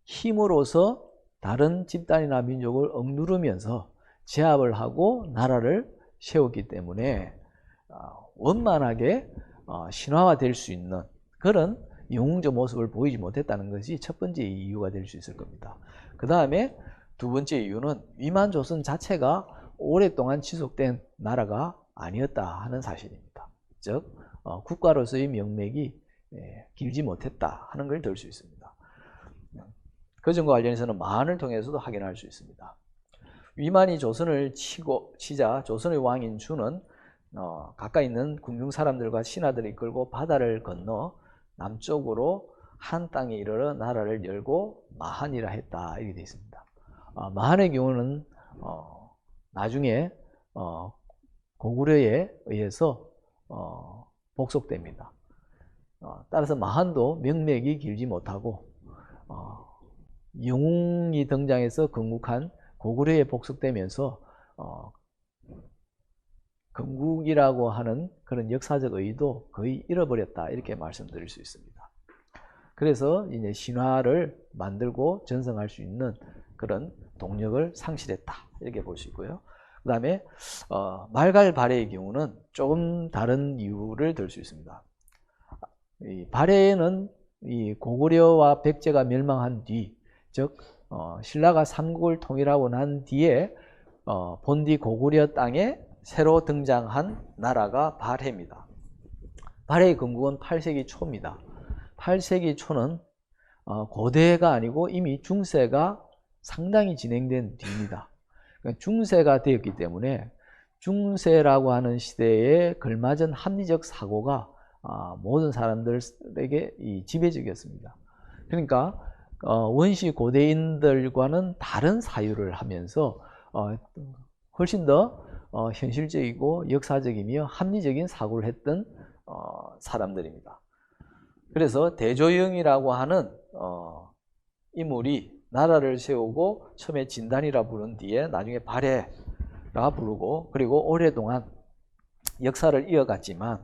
힘으로서 다른 집단이나 민족을 억누르면서 제압을 하고 나라를 세웠기 때문에 원만하게 신화화될 수 있는 그런 영웅적 모습을 보이지 못했다는 것이 첫 번째 이유가 될 수 있을 겁니다. 그 다음에 두 번째 이유는 위만 조선 자체가 오랫동안 지속된 나라가 아니었다 하는 사실입니다. 즉 국가로서의 명맥이 길지 못했다 하는 걸 들 수 있습니다. 그 점과 관련해서는 마한을 통해서도 확인할 수 있습니다. 위만이 조선을 치자 조선의 왕인 주는 가까이 있는 궁중 사람들과 신하들을 이끌고 바다를 건너 남쪽으로 한 땅에 이르러 나라를 열고 마한이라 했다 이렇게 되어 있습니다. 마한의 경우는 나중에 고구려에 의해서 복속됩니다. 따라서 마한도 명맥이 길지 못하고 영웅이 등장해서 건국한 고구려에 복속되면서 건국이라고 하는 그런 역사적 의의도 거의 잃어버렸다 이렇게 말씀드릴 수 있습니다. 그래서 이제 신화를 만들고 전승할 수 있는 그런 동력을 상실했다 이렇게 볼 수 있고요. 그 다음에 말갈 발해의 경우는 조금 다른 이유를 들 수 있습니다. 이 발해는 이 고구려와 백제가 멸망한 뒤, 즉 신라가 삼국을 통일하고 난 뒤에 본디 고구려 땅에 새로 등장한 나라가 발해입니다. 발해의 건국은 8세기 초입니다. 8세기 초는 고대가 아니고 이미 중세가 상당히 진행된 뒤입니다. 그러니까 중세가 되었기 때문에 중세라고 하는 시대에 걸맞은 합리적 사고가 모든 사람들에게 지배적이었습니다. 그러니까 원시 고대인들과는 다른 사유를 하면서 훨씬 더 현실적이고 역사적이며 합리적인 사고를 했던 사람들입니다. 그래서 대조영이라고 하는 인물이 나라를 세우고 처음에 진단이라 부른 뒤에 나중에 발해라 부르고 그리고 오랫동안 역사를 이어갔지만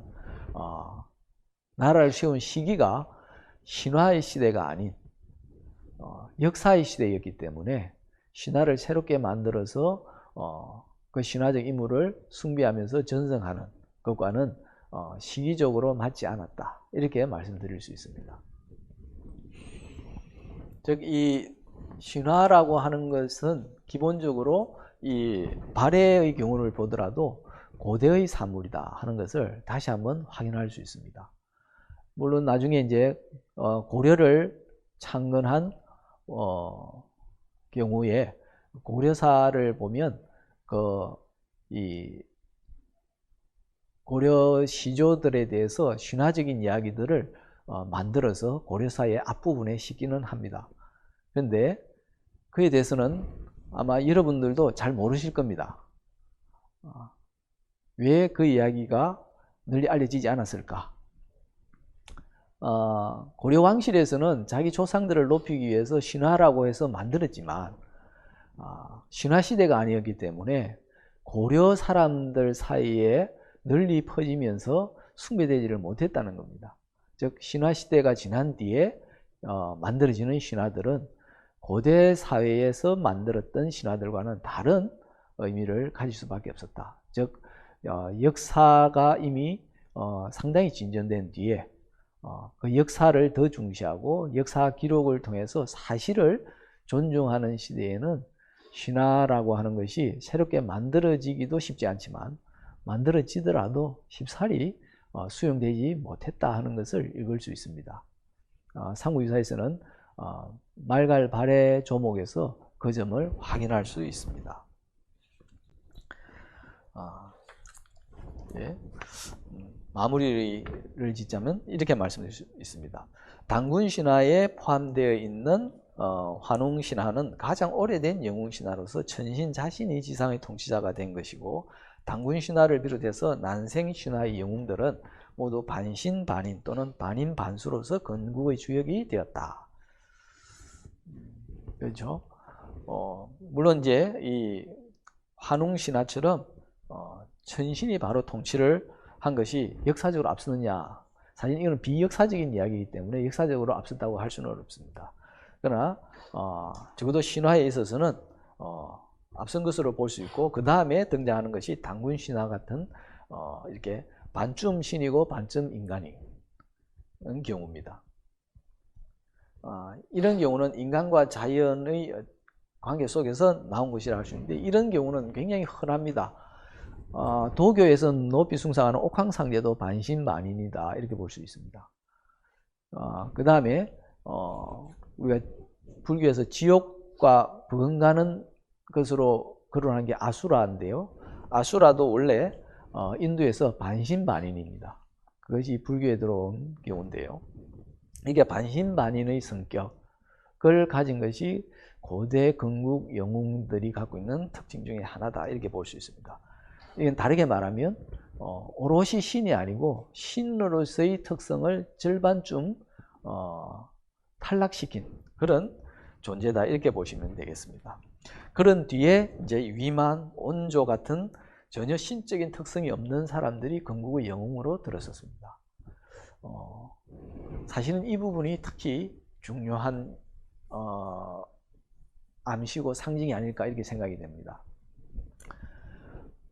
나라를 세운 시기가 신화의 시대가 아닌 역사의 시대였기 때문에 신화를 새롭게 만들어서 그 신화적 인물을 숭배하면서 전승하는 것과는 시기적으로 맞지 않았다 이렇게 말씀드릴 수 있습니다. 즉 이 신화라고 하는 것은 기본적으로 이 발해의 경우를 보더라도 고대의 사물이다 하는 것을 다시 한번 확인할 수 있습니다. 물론 나중에 이제 고려를 창건한 경우에 고려사를 보면 이 고려 시조들에 대해서 신화적인 이야기들을 만들어서 고려사의 앞부분에 싣기는 합니다. 그런데 그에 대해서는 아마 여러분들도 잘 모르실 겁니다. 왜 그 이야기가 널리 알려지지 않았을까? 고려 왕실에서는 자기 조상들을 높이기 위해서 신화라고 해서 만들었지만 신화 시대가 아니었기 때문에 고려 사람들 사이에 널리 퍼지면서 숭배되지를 못했다는 겁니다. 즉 신화 시대가 지난 뒤에 만들어지는 신화들은 고대 사회에서 만들었던 신화들과는 다른 의미를 가질 수밖에 없었다. 즉 역사가 이미 상당히 진전된 뒤에 그 역사를 더 중시하고 역사 기록을 통해서 사실을 존중하는 시대에는 신화라고 하는 것이 새롭게 만들어지기도 쉽지 않지만 만들어지더라도 쉽사리 수용되지 못했다 하는 것을 읽을 수 있습니다. 삼국유사에서는 말갈 발해 조목에서 그 점을 확인할 수 있습니다. 예. 마무리를 짓자면 이렇게 말씀드릴 수 있습니다. 단군 신화에 포함되어 있는 환웅 신화는 가장 오래된 영웅 신화로서 천신 자신이 지상의 통치자가 된 것이고 단군 신화를 비롯해서 난생 신화의 영웅들은 모두 반신 반인 또는 반인 반수로서 건국의 주역이 되었다. 그렇죠? 물론 이제 이 환웅 신화처럼 천신이 바로 통치를 한 것이 역사적으로 앞서느냐? 사실 이거는 비역사적인 이야기이기 때문에 역사적으로 앞섰다고 할 수는 없습니다. 그러나 적어도 신화에 있어서는 앞선 것으로 볼 수 있고 그 다음에 등장하는 것이 단군 신화 같은 이렇게 반쯤 신이고 반쯤 인간인 경우입니다. 이런 경우는 인간과 자연의 관계 속에서 나온 것이라 할 수 있는데 이런 경우는 굉장히 흔합니다. 도교에서는 높이 숭상하는 옥황상제도 반신반인이다 이렇게 볼 수 있습니다. 그 다음에 우리가 불교에서 지옥과 버금가는 것으로 거론한 게 아수라인데요. 아수라도 원래 인도에서 반신반인입니다. 그것이 불교에 들어온 경우인데요. 이게 반신반인의 성격을 가진 것이 고대 건국 영웅들이 갖고 있는 특징 중에 하나다 이렇게 볼 수 있습니다. 이건 다르게 말하면 오롯이 신이 아니고 신으로서의 특성을 절반쯤 탈락시킨 그런 존재다 이렇게 보시면 되겠습니다. 그런 뒤에 이제 위만, 온조 같은 전혀 신적인 특성이 없는 사람들이 건국의 영웅으로 들어섰습니다. 사실은 이 부분이 특히 중요한 암시고 상징이 아닐까 이렇게 생각이 됩니다.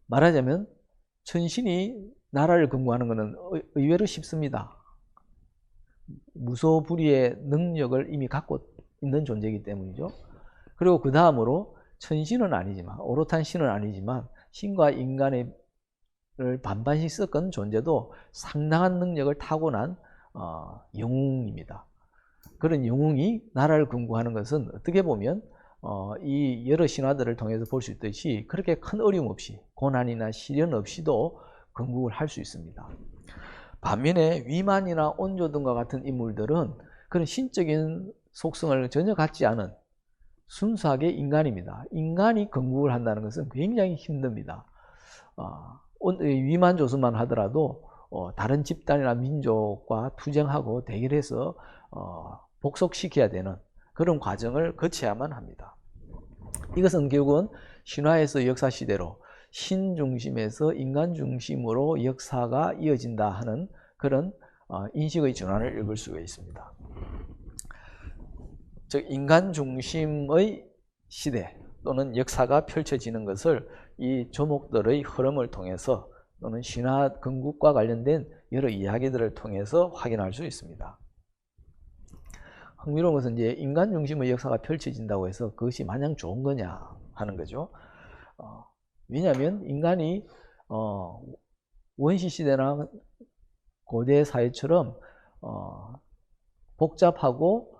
말하자면 천신이 나라를 건국하는 것은 의외로 쉽습니다. 무소불위의 능력을 이미 갖고 있는 존재이기 때문이죠. 그리고 그 다음으로 천신은 아니지만, 오롯한 신은 아니지만 신과 인간을 반반씩 섞은 존재도 상당한 능력을 타고난 영웅입니다. 그런 영웅이 나라를 건국하는 것은 어떻게 보면 이 여러 신화들을 통해서 볼 수 있듯이 그렇게 큰 어려움 없이 고난이나 시련 없이도 건국을 할 수 있습니다. 반면에 위만이나 온조 등과 같은 인물들은 그런 신적인 속성을 전혀 갖지 않은 순수하게 인간입니다. 인간이 건국을 한다는 것은 굉장히 힘듭니다. 위만 조선만 하더라도 다른 집단이나 민족과 투쟁하고 대결해서 복속시켜야 되는 그런 과정을 거쳐야만 합니다. 이것은 결국은 신화에서 역사시대로 신 중심에서 인간 중심으로 역사가 이어진다 하는 그런 인식의 전환을 읽을 수가 있습니다. 즉 인간 중심의 시대 또는 역사가 펼쳐지는 것을 이 조목들의 흐름을 통해서 또는 신화 건국과 관련된 여러 이야기들을 통해서 확인할 수 있습니다. 흥미로운 것은 이제 인간 중심의 역사가 펼쳐진다고 해서 그것이 마냥 좋은 거냐 하는 거죠. 왜냐하면 인간이 원시 시대나 고대 사회처럼 복잡하고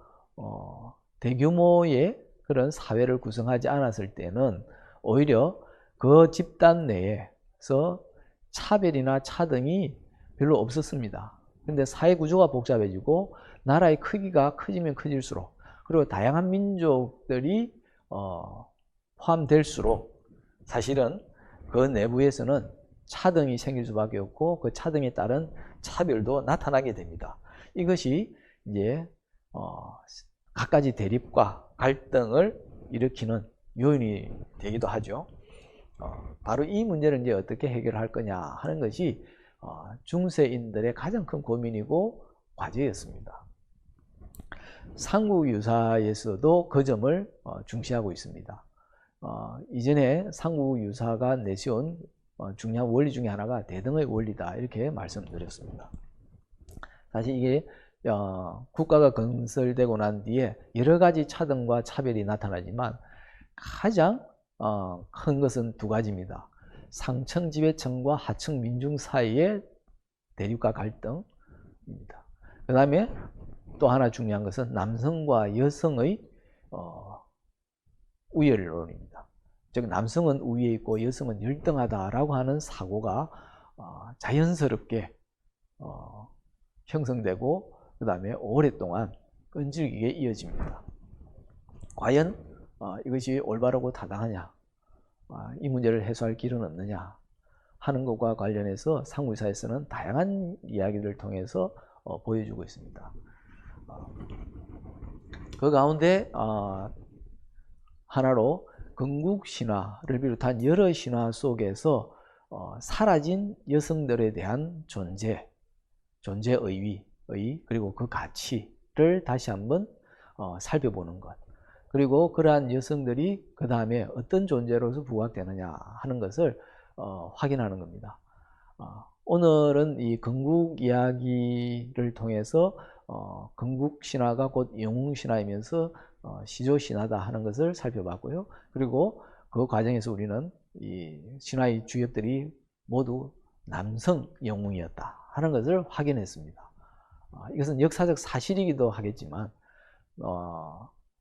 대규모의 그런 사회를 구성하지 않았을 때는 오히려 그 집단 내에서 차별이나 차등이 별로 없었습니다. 근데 사회 구조가 복잡해지고 나라의 크기가 커지면 커질수록 그리고 다양한 민족들이 포함될수록 사실은 그 내부에서는 차등이 생길 수밖에 없고 그 차등에 따른 차별도 나타나게 됩니다. 이것이 이제 갖가지 대립과 갈등을 일으키는 요인이 되기도 하죠. 바로 이 문제를 이제 어떻게 해결할 거냐 하는 것이 중세인들의 가장 큰 고민이고 과제였습니다. 삼국유사에서도 그 점을 중시하고 있습니다. 이전에 삼국유사가 내세운 중요한 원리 중에 하나가 대등의 원리다 이렇게 말씀드렸습니다. 사실 이게 국가가 건설되고 난 뒤에 여러 가지 차등과 차별이 나타나지만 가장 큰 것은 두 가지입니다. 상층 지배층과 하층 민중 사이의 대립과 갈등입니다. 그 다음에 또 하나 중요한 것은 남성과 여성의 우열론입니다. 즉 남성은 우위에 있고 여성은 열등하다라고 하는 사고가 자연스럽게 형성되고 그 다음에 오랫동안 끈질기게 이어집니다. 과연 이것이 올바르고 타당하냐, 이 문제를 해소할 길은 없느냐 하는 것과 관련해서 삼국유사에서는 다양한 이야기를 통해서 보여주고 있습니다. 그 가운데 하나로 건국신화를 비롯한 여러 신화 속에서 사라진 여성들에 대한 존재의위 그리고 그 가치를 다시 한번 살펴보는 것, 그리고 그러한 여성들이 그 다음에 어떤 존재로서 부각되느냐 하는 것을 확인하는 겁니다. 오늘은 이 건국 이야기를 통해서 건국 신화가 곧 영웅 신화이면서 시조 신화다 하는 것을 살펴봤고요. 그리고 그 과정에서 우리는 이 신화의 주역들이 모두 남성 영웅이었다 하는 것을 확인했습니다. 이것은 역사적 사실이기도 하겠지만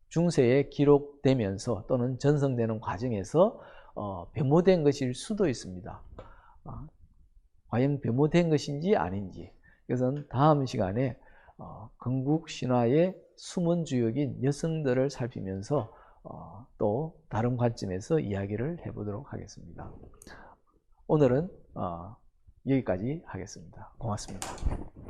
중세에 기록되면서 또는 전성되는 과정에서 변모된 것일 수도 있습니다. 과연 변모된 것인지 아닌지, 이것은 다음 시간에 건국 신화의 숨은 주역인 여성들을 살피면서 또 다른 관점에서 이야기를 해보도록 하겠습니다. 오늘은 여기까지 하겠습니다. 고맙습니다.